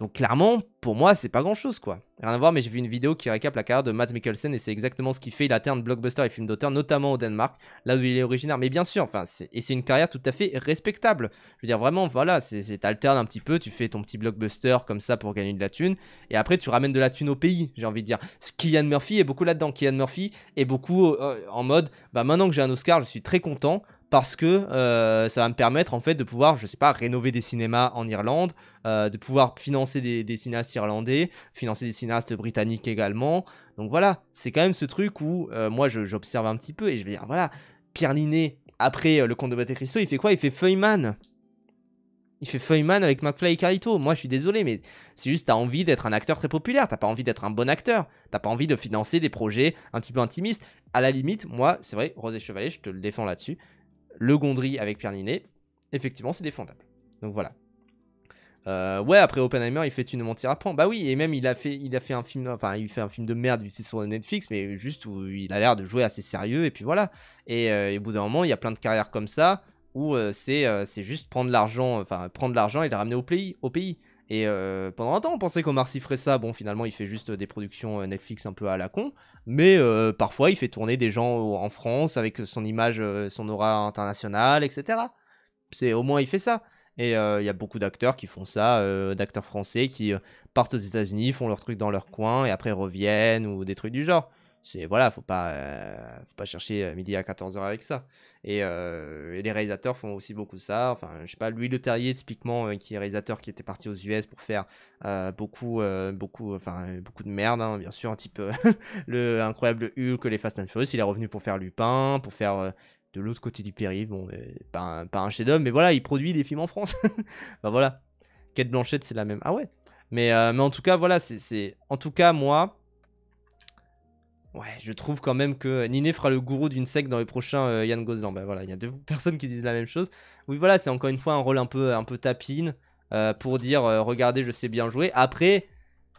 Donc clairement, pour moi, c'est pas grand-chose, quoi. Rien à voir, mais j'ai vu une vidéo qui récap la carrière de Mads Mikkelsen et c'est exactement ce qu'il fait. Il alterne blockbuster et film d'auteur, notamment au Danemark, là où il est originaire. Mais bien sûr, c'est une carrière tout à fait respectable. Je veux dire, vraiment, voilà, t'alternes un petit peu, tu fais ton petit blockbuster comme ça pour gagner de la thune, et après tu ramènes de la thune au pays, j'ai envie de dire. Cillian Murphy est beaucoup là-dedans. Cillian Murphy est beaucoup en mode, maintenant que j'ai un Oscar, je suis très content, parce que ça va me permettre en fait de pouvoir, je sais pas, rénover des cinémas en Irlande, de pouvoir financer des cinéastes irlandais, financer des cinéastes britanniques également. Donc voilà, c'est quand même ce truc où moi j'observe un petit peu et je vais dire, voilà, Pierre Ninet, Après, le Comte de Monte Cristo, il fait quoi? Il fait Feuilleman. Il fait Feuilleman avec McFly et Carlito. Moi, je suis désolé, mais c'est juste, t'as envie d'être un acteur très populaire. T'as pas envie d'être un bon acteur. T'as pas envie de financer des projets un petit peu intimistes. À la limite, moi, c'est vrai, Rose et Chevalier, je te le défends là-dessus. Le Gondry avec Pierre Ninet, effectivement, c'est défendable. Donc voilà. Ouais, après Oppenheimer, il fait Tu ne mentiras point. Bah oui, et même il a fait un film, enfin, il fait un film de merde, c'est sur Netflix, mais juste où il a l'air de jouer assez sérieux, et puis voilà. Et au bout d'un moment, il y a plein de carrières comme ça, où c'est juste prendre l'argent, enfin, prendre l'argent et le ramener au pays. Et pendant un temps, on pensait qu'Omar Sy ferait ça. Bon, finalement, il fait juste des productions Netflix un peu à la con, mais parfois, il fait tourner des gens en France avec son image, son aura internationale, etc. Au moins, il fait ça. Et il y a beaucoup d'acteurs qui font ça, d'acteurs français qui partent aux États-Unis, font leur truc dans leur coin et après reviennent ou des trucs du genre. Voilà, faut pas chercher midi à 14h avec ça. Et les réalisateurs font aussi beaucoup ça. Enfin, je sais pas, Louis Leterrier, typiquement, qui est réalisateur qui était parti aux US pour faire beaucoup de merde, hein, bien sûr, un type le incroyable Hulk, les Fast and Furious. Il est revenu pour faire Lupin, pour faire de l'autre côté du périph', bon, pas un chef-d'œuvre, mais voilà, il produit des films en France. Bah voilà, Kate Blanchett, c'est la même. Ah ouais. Mais en tout cas, voilà, en tout cas, moi, ouais, je trouve quand même que Niné fera le gourou d'une secte dans les prochains Yann Gozlan. Bah voilà, il y a deux personnes qui disent la même chose. Oui, voilà, c'est encore une fois un rôle un peu tapine pour dire regardez, je sais bien jouer. Après,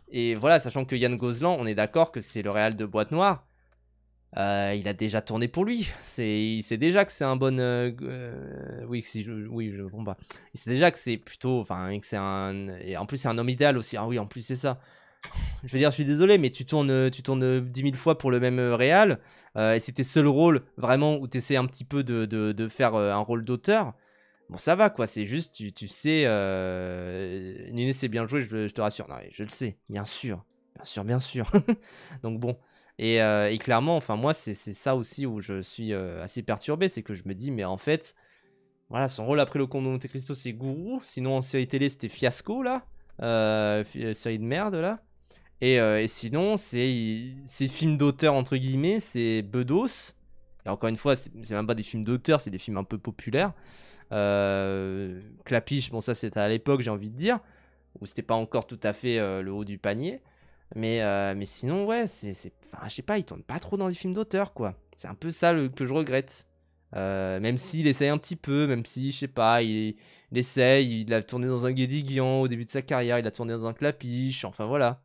et voilà, sachant que Yann Gozlan, on est d'accord que c'est le réal de Boîte Noire. Il a déjà tourné pour lui. Il sait déjà que c'est un bon. Oui, je comprends pas. Il sait déjà que c'est plutôt. Enfin, que c'est un. Et en plus, c'est un homme idéal aussi. Ah oui, en plus, c'est ça. Je veux dire, je suis désolé, mais tu tournes 10 000 fois pour le même réal. Et c'est tes seuls rôles vraiment où tu essaies un petit peu de faire un rôle d'auteur. Bon, ça va quoi. C'est juste, tu sais. Niné sait bien jouer, je te rassure. Non, je le sais, bien sûr. Bien sûr, bien sûr. Donc bon. Et clairement, enfin moi, c'est ça aussi où je suis assez perturbé, c'est que je me dis, mais en fait, voilà, son rôle après le Comte de Monte Cristo, c'est gourou. Sinon, en série télé, c'était fiasco, là. Série de merde, là. Et sinon, c'est films d'auteur, entre guillemets, c'est Bedos. Et encore une fois, c'est même pas des films d'auteur, c'est des films un peu populaires. Clapiche, bon, ça c'était à l'époque, j'ai envie de dire, où c'était pas encore tout à fait le haut du panier. Mais sinon, ouais, enfin, je sais pas, il tourne pas trop dans des films d'auteur, quoi. C'est un peu ça que je regrette. Même s'il essaye un petit peu, même si, je sais pas, il essaye, il a tourné dans un Guédiguian au début de sa carrière, il a tourné dans un Clapiche, enfin voilà.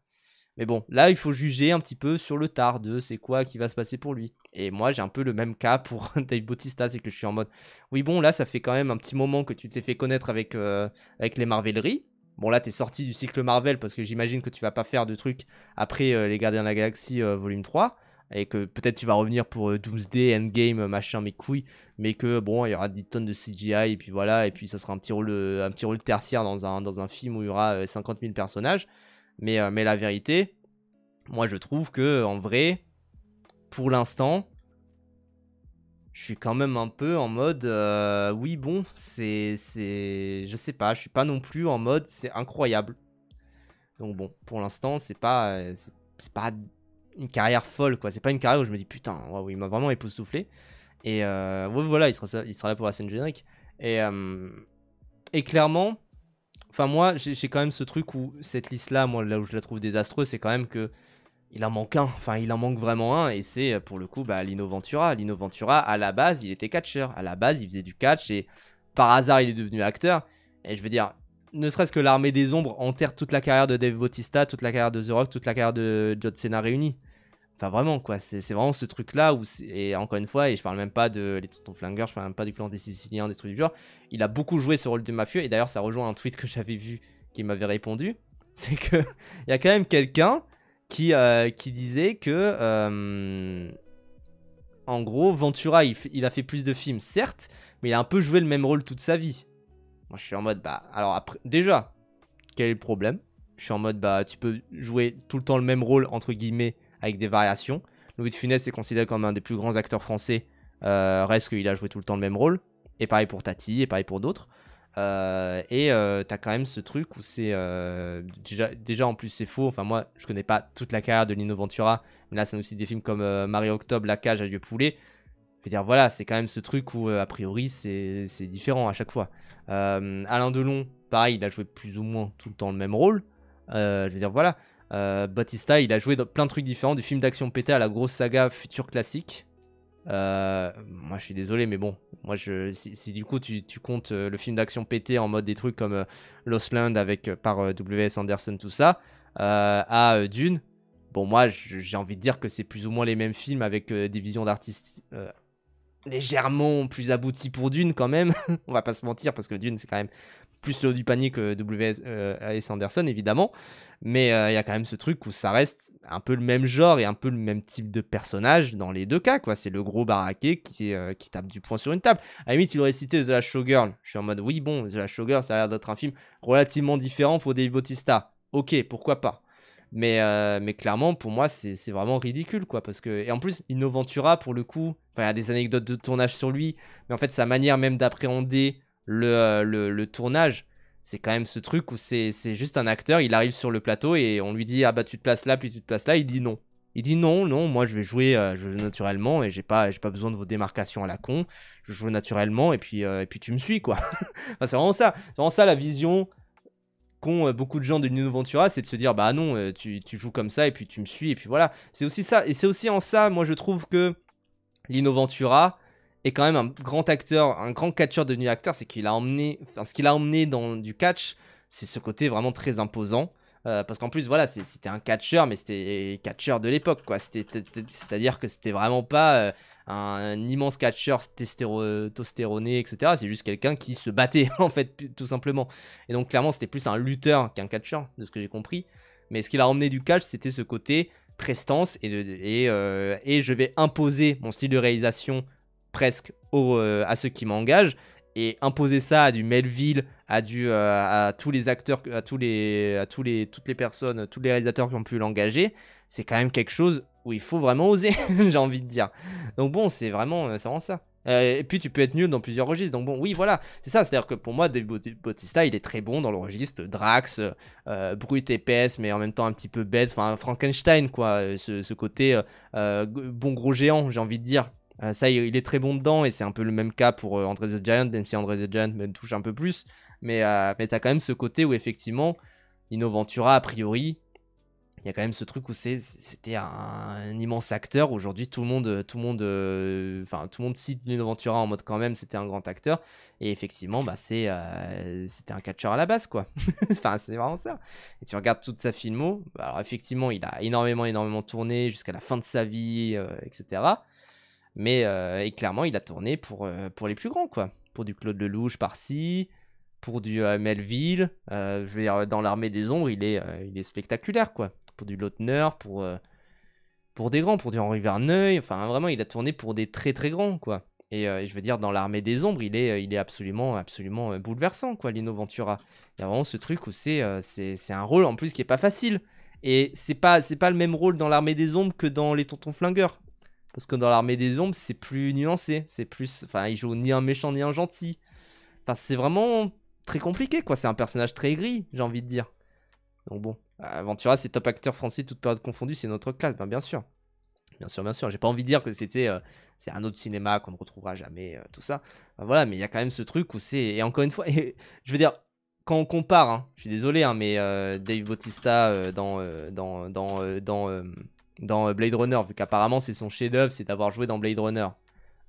Mais bon, là, il faut juger un petit peu sur le tard de c'est quoi qui va se passer pour lui. Et moi, j'ai un peu le même cas pour Dave Bautista, c'est que je suis en mode, oui, bon, là, ça fait quand même un petit moment que tu t'es fait connaître avec les Marveleries. Bon, là, t'es sorti du cycle Marvel parce que j'imagine que tu vas pas faire de trucs après les Gardiens de la Galaxie volume 3. Et que peut-être tu vas revenir pour Doomsday, Endgame, machin, mes couilles. Mais que bon, il y aura 10 tonnes de CGI. Et puis voilà. Et puis ça sera un petit rôle tertiaire dans un film où il y aura 50 000 personnages. Mais la vérité, moi je trouve que en vrai, pour l'instant, je suis quand même un peu en mode oui bon, je sais pas, je suis pas non plus en mode c'est incroyable. Donc bon, pour l'instant, c'est pas une carrière folle quoi, c'est pas une carrière où je me dis putain, waouh, il m'a vraiment époustouflé. Et ouais, voilà, il sera là pour la scène générique. Et, et clairement, enfin moi, j'ai quand même ce truc où cette liste-là, moi là où je la trouve désastreuse, c'est quand même que il en manque un, enfin il en manque vraiment un, et c'est pour le coup Lino Ventura. Lino Ventura, à la base, il était catcheur, à la base, il faisait du catch, et par hasard, il est devenu acteur. Et je veux dire, ne serait-ce que l'Armée des Ombres enterre toute la carrière de Dave Bautista, toute la carrière de The Rock, toute la carrière de John Cena réunis. Enfin vraiment quoi, c'est vraiment ce truc-là, et encore une fois, et je parle même pas de les Tontons Flingueurs, je parle même pas du clan des Siciliens, des trucs du genre, il a beaucoup joué ce rôle de mafieux, et d'ailleurs ça rejoint un tweet que j'avais vu qui m'avait répondu, c'est que il y a quand même quelqu'un qui disait que, en gros, Ventura, il a fait plus de films, certes, mais il a un peu joué le même rôle toute sa vie. Moi, je suis en mode, bah, alors après, déjà, quel est le problème? Je suis en mode, bah, tu peux jouer tout le temps le même rôle, entre guillemets, avec des variations. Louis de Funès est considéré comme un des plus grands acteurs français, reste qu'il a joué tout le temps le même rôle. Et pareil pour Tati, et pareil pour d'autres. T'as quand même ce truc où c'est déjà en plus c'est faux, enfin moi je connais pas toute la carrière de Lino Ventura, mais là c'est aussi des films comme Marie Octobre, La Cage, Adieu Poulet, Je veux dire, voilà, c'est quand même ce truc où, a priori, c'est différent à chaque fois. Alain Delon, pareil, il a joué plus ou moins tout le temps le même rôle. Je veux dire, voilà. Bautista, il a joué dans plein de trucs différents, du film d'action pété à la grosse saga futur classique. Moi, je suis désolé, mais bon, moi, si du coup tu comptes le film d'action pété en mode des trucs comme Lost Land avec, par W.S. Anderson, tout ça, à Dune, bon, moi, j'ai envie de dire que c'est plus ou moins les mêmes films avec des visions d'artistes légèrement plus abouties pour Dune quand même. On va pas se mentir, parce que Dune, c'est quand même plus le haut du panier que W.S. Anderson, évidemment. Mais il y a quand même ce truc où ça reste un peu le même genre et un peu le même type de personnage dans les deux cas, quoi. C'est le gros baraqué qui tape du poing sur une table. À la limite, il aurait cité The Last Showgirl. Je suis en mode, oui, bon, The Last Showgirl, ça a l'air d'être un film relativement différent pour Dave Bautista. Ok, pourquoi pas. Mais clairement, pour moi, c'est vraiment ridicule, quoi. Parce que... Et en plus, Inno Ventura, pour le coup, il y a des anecdotes de tournage sur lui, mais en fait, sa manière même d'appréhender le tournage, c'est quand même ce truc où c'est juste un acteur, il arrive sur le plateau et on lui dit ah bah tu te places là, puis tu te places là, il dit non. Il dit non, non, moi je vais jouer naturellement et j'ai pas besoin de vos démarcations à la con, je joue naturellement et puis tu me suis quoi. Enfin, c'est vraiment ça la vision qu'ont beaucoup de gens de Nino Ventura, c'est de se dire bah non, tu joues comme ça et puis tu me suis et puis voilà. C'est aussi ça, et c'est aussi en ça, moi je trouve que Lino Ventura est quand même un grand acteur, un grand catcheur devenu acteur, c'est qu'il a emmené, enfin, ce qu'il a emmené dans du catch, c'est ce côté vraiment très imposant. Parce qu'en plus, voilà, c'était un catcheur, mais c'était catcheur de l'époque, quoi. C'est-à-dire que c'était vraiment pas un immense catcheur testostéroné, etc. C'est juste quelqu'un qui se battait, en fait, tout simplement. Et donc, clairement, c'était plus un lutteur qu'un catcheur, de ce que j'ai compris. Mais ce qu'il a emmené du catch, c'était ce côté prestance et je vais imposer mon style de réalisation presque à ceux qui m'engagent et imposer ça à du Melville, à tous les acteurs, toutes les personnes, tous les réalisateurs qui ont pu l'engager, c'est quand même quelque chose où il faut vraiment oser, j'ai envie de dire. Donc bon, c'est vraiment ça. Et puis tu peux être nul dans plusieurs registres. Donc bon, oui, voilà, c'est ça. C'est-à-dire que pour moi, Dave Bautista, il est très bon dans le registre Drax, brut épaisse, mais en même temps un petit peu bête. Enfin, Frankenstein, quoi. Ce côté bon gros géant, j'ai envie de dire. Ça, il est très bon dedans, et c'est un peu le même cas pour Andre the Giant, même si Andre the Giant me touche un peu plus. Mais t'as quand même ce côté où effectivement, Lino Ventura, a priori, il y a quand même ce truc où c'était un immense acteur. Aujourd'hui, tout le monde cite Lino Ventura en mode quand même, c'était un grand acteur. Et effectivement, bah, c'était un catcheur à la base, quoi. Enfin, c'est vraiment ça. Et tu regardes toute sa filmo, bah, alors effectivement, il a énormément tourné jusqu'à la fin de sa vie, etc. Mais et clairement, il a tourné pour les plus grands, quoi. Pour du Claude Lelouch par-ci, pour du Melville. Je veux dire, dans l'Armée des Ombres, il est spectaculaire, quoi. Pour du Lautner, pour des grands, pour du Henri Verneuil. Enfin, vraiment, il a tourné pour des très très grands, quoi. Et je veux dire, dans l'Armée des Ombres, il est absolument bouleversant, quoi, Lino Ventura. Il y a vraiment ce truc où c'est un rôle en plus qui est pas facile. Et c'est pas le même rôle dans l'Armée des Ombres que dans Les Tontons Flingueurs. Parce que dans l'Armée des Ombres, c'est plus nuancé. C'est plus. Enfin, il joue ni un méchant ni un gentil. Enfin, c'est vraiment très compliqué, quoi. C'est un personnage très aigri, j'ai envie de dire. Donc bon. Ventura, c'est top acteur français, toute période confondue, c'est notre classe. Ben, bien sûr. Bien sûr. J'ai pas envie de dire que c'est un autre cinéma qu'on ne retrouvera jamais, tout ça. Ben, voilà, mais il y a quand même ce truc où c'est. Et encore une fois, je veux dire, quand on compare, hein, je suis désolé, hein, mais Dave Bautista dans Blade Runner, vu qu'apparemment c'est son chef-d'œuvre, c'est d'avoir joué dans Blade Runner.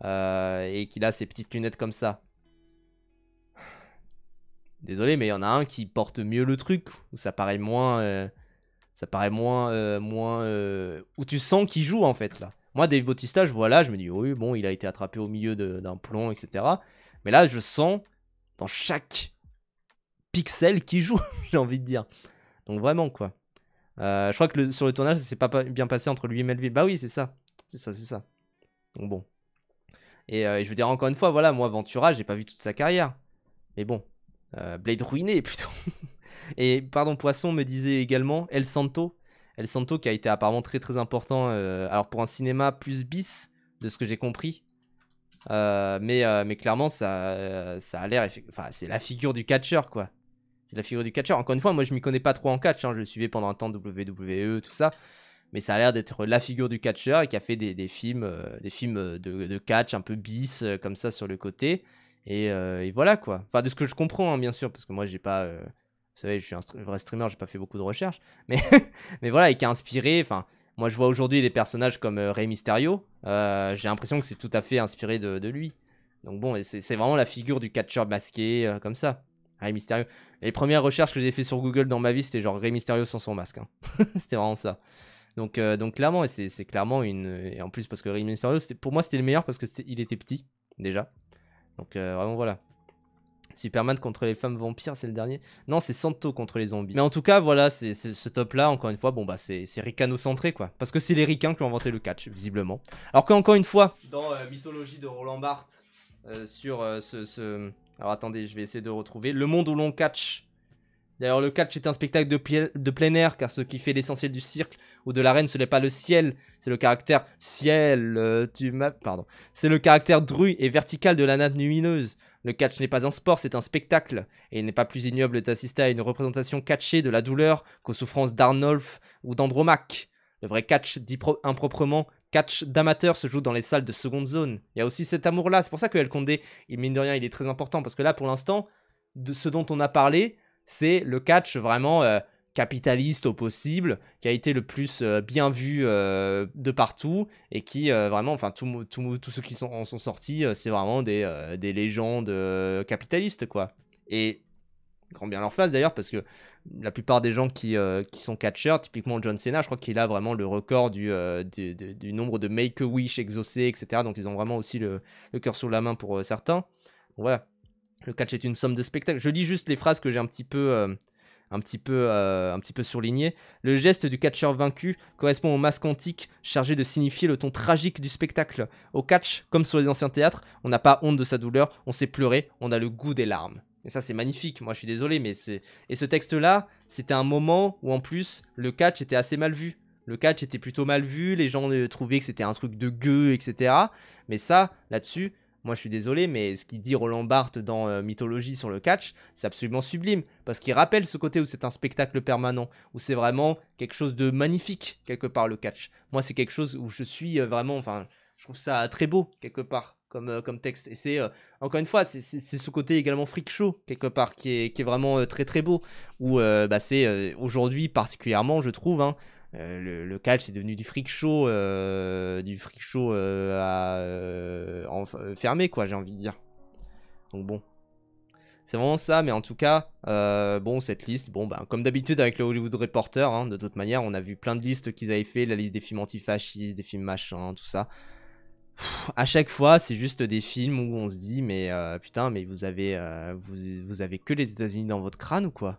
Et qu'il a ses petites lunettes comme ça. Désolé, mais il y en a un qui porte mieux le truc, où ça paraît moins. Où tu sens qu'il joue en fait là. Moi, Dave Bautista, je vois là, je me dis, oui, bon, il a été attrapé au milieu d'un plomb, etc. Mais là, je sens dans chaque pixel qu'il joue, j'ai envie de dire. Donc vraiment, quoi. Je crois que sur le tournage, ça s'est pas bien passé entre lui et Melville. Bah oui, c'est ça. C'est ça. Donc bon. Et je veux dire, encore une fois, voilà, moi, Ventura, j'ai pas vu toute sa carrière. Mais bon. Blade ruiné, plutôt. Et pardon, Poisson me disait également El Santo. El Santo qui a été apparemment très très important. Alors pour un cinéma plus bis, de ce que j'ai compris. Mais clairement, ça a l'air. Enfin, c'est la figure du catcheur, quoi. C'est la figure du catcheur. Encore une fois, moi je m'y connais pas trop en catch, hein. Je le suivais pendant un temps WWE, tout ça. mais ça a l'air d'être la figure du catcheur et qui a fait des films, de catch un peu bis, comme ça sur le côté. Et voilà quoi. Enfin, de ce que je comprends, hein, bien sûr, parce que moi j'ai pas. Vous savez, je suis un vrai streamer, j'ai pas fait beaucoup de recherches. Mais, mais voilà, et qui a inspiré. Enfin, moi je vois aujourd'hui des personnages comme Rey Mysterio. J'ai l'impression que c'est tout à fait inspiré de lui. Donc bon, et c'est vraiment la figure du catcheur masqué, comme ça. Rey Mysterio. Les premières recherches que j'ai fait sur Google dans ma vie, c'était genre Rey Mysterio sans son masque, hein. C'était vraiment ça. Donc clairement, et c'est clairement une. Et en plus, parce que Rey Mysterio, pour moi, c'était le meilleur parce qu'il était petit, déjà. Donc vraiment, voilà. Superman contre les femmes vampires, c'est le dernier. Non, c'est Santo contre les zombies. Mais en tout cas, voilà, c'est ce top-là, encore une fois, bon, bah, c'est ricano-centré, quoi. Parce que c'est les ricains qui ont inventé le catch, visiblement. Alors qu'encore une fois, dans Mythologie de Roland Barthes, sur Alors attendez, je vais essayer de retrouver. Le monde où l'on catch. D'ailleurs, le catch est un spectacle de plein air, car ce qui fait l'essentiel du cirque ou de l'arène, ce n'est pas le ciel, c'est le caractère pardon. C'est le caractère dru et vertical de la nappe lumineuse. Le catch n'est pas un sport, c'est un spectacle. Et il n'est pas plus ignoble d'assister à une représentation catchée de la douleur qu'aux souffrances d'Arnolphe ou d'Andromaque. Le vrai catch, dit improprement, catch d'amateur, se joue dans les salles de seconde zone. Il y a aussi cet amour-là, c'est pour ça que El Condé, mine de rien, il est très important, parce que là, pour l'instant, de ce dont on a parlé, c'est le catch vraiment capitaliste au possible, qui a été le plus bien vu de partout, et qui vraiment, enfin, tous ceux qui en sont sortis, c'est vraiment des légendes capitalistes, quoi. Et grand bien leur face d'ailleurs, parce que la plupart des gens qui sont catcheurs, typiquement John Cena, je crois qu'il a vraiment le record du nombre de make-a-wish exaucés, etc. Donc ils ont vraiment aussi le cœur sur la main pour certains. Voilà. Le catch est une somme de spectacles. Je lis juste les phrases que j'ai un petit peu surlignées. Le geste du catcheur vaincu correspond au masque antique chargé de signifier le ton tragique du spectacle. Au catch, comme sur les anciens théâtres, on n'a pas honte de sa douleur, on sait pleurer, on a le goût des larmes. Et ça, c'est magnifique. Moi, je suis désolé, mais et ce texte-là, c'était un moment où, en plus, le catch était assez mal vu. Le catch était plutôt mal vu, les gens trouvaient que c'était un truc de gueux, etc. Mais ça, là-dessus, moi, je suis désolé, mais ce qu'il dit Roland Barthes dans Mythologie sur le catch, c'est absolument sublime. Parce qu'il rappelle ce côté où c'est un spectacle permanent, où c'est vraiment quelque chose de magnifique, quelque part, le catch. Moi, c'est quelque chose où je suis vraiment... Enfin, je trouve ça très beau, quelque part, comme texte. Et c'est, encore une fois, c'est ce côté également freak show, quelque part, qui est vraiment très très beau. Où bah, c'est aujourd'hui particulièrement, je trouve, hein, le catch c'est devenu du freak show fermé, quoi, j'ai envie de dire. Donc bon, c'est vraiment ça. Mais en tout cas, bon, cette liste, bon, bah, comme d'habitude avec le Hollywood Reporter, hein, de toute manière, on a vu plein de listes qu'ils avaient fait, la liste des films antifascistes, des films machin, tout ça. À chaque fois, c'est juste des films où on se dit, mais putain, mais vous avez que les États-Unis dans votre crâne ou quoi?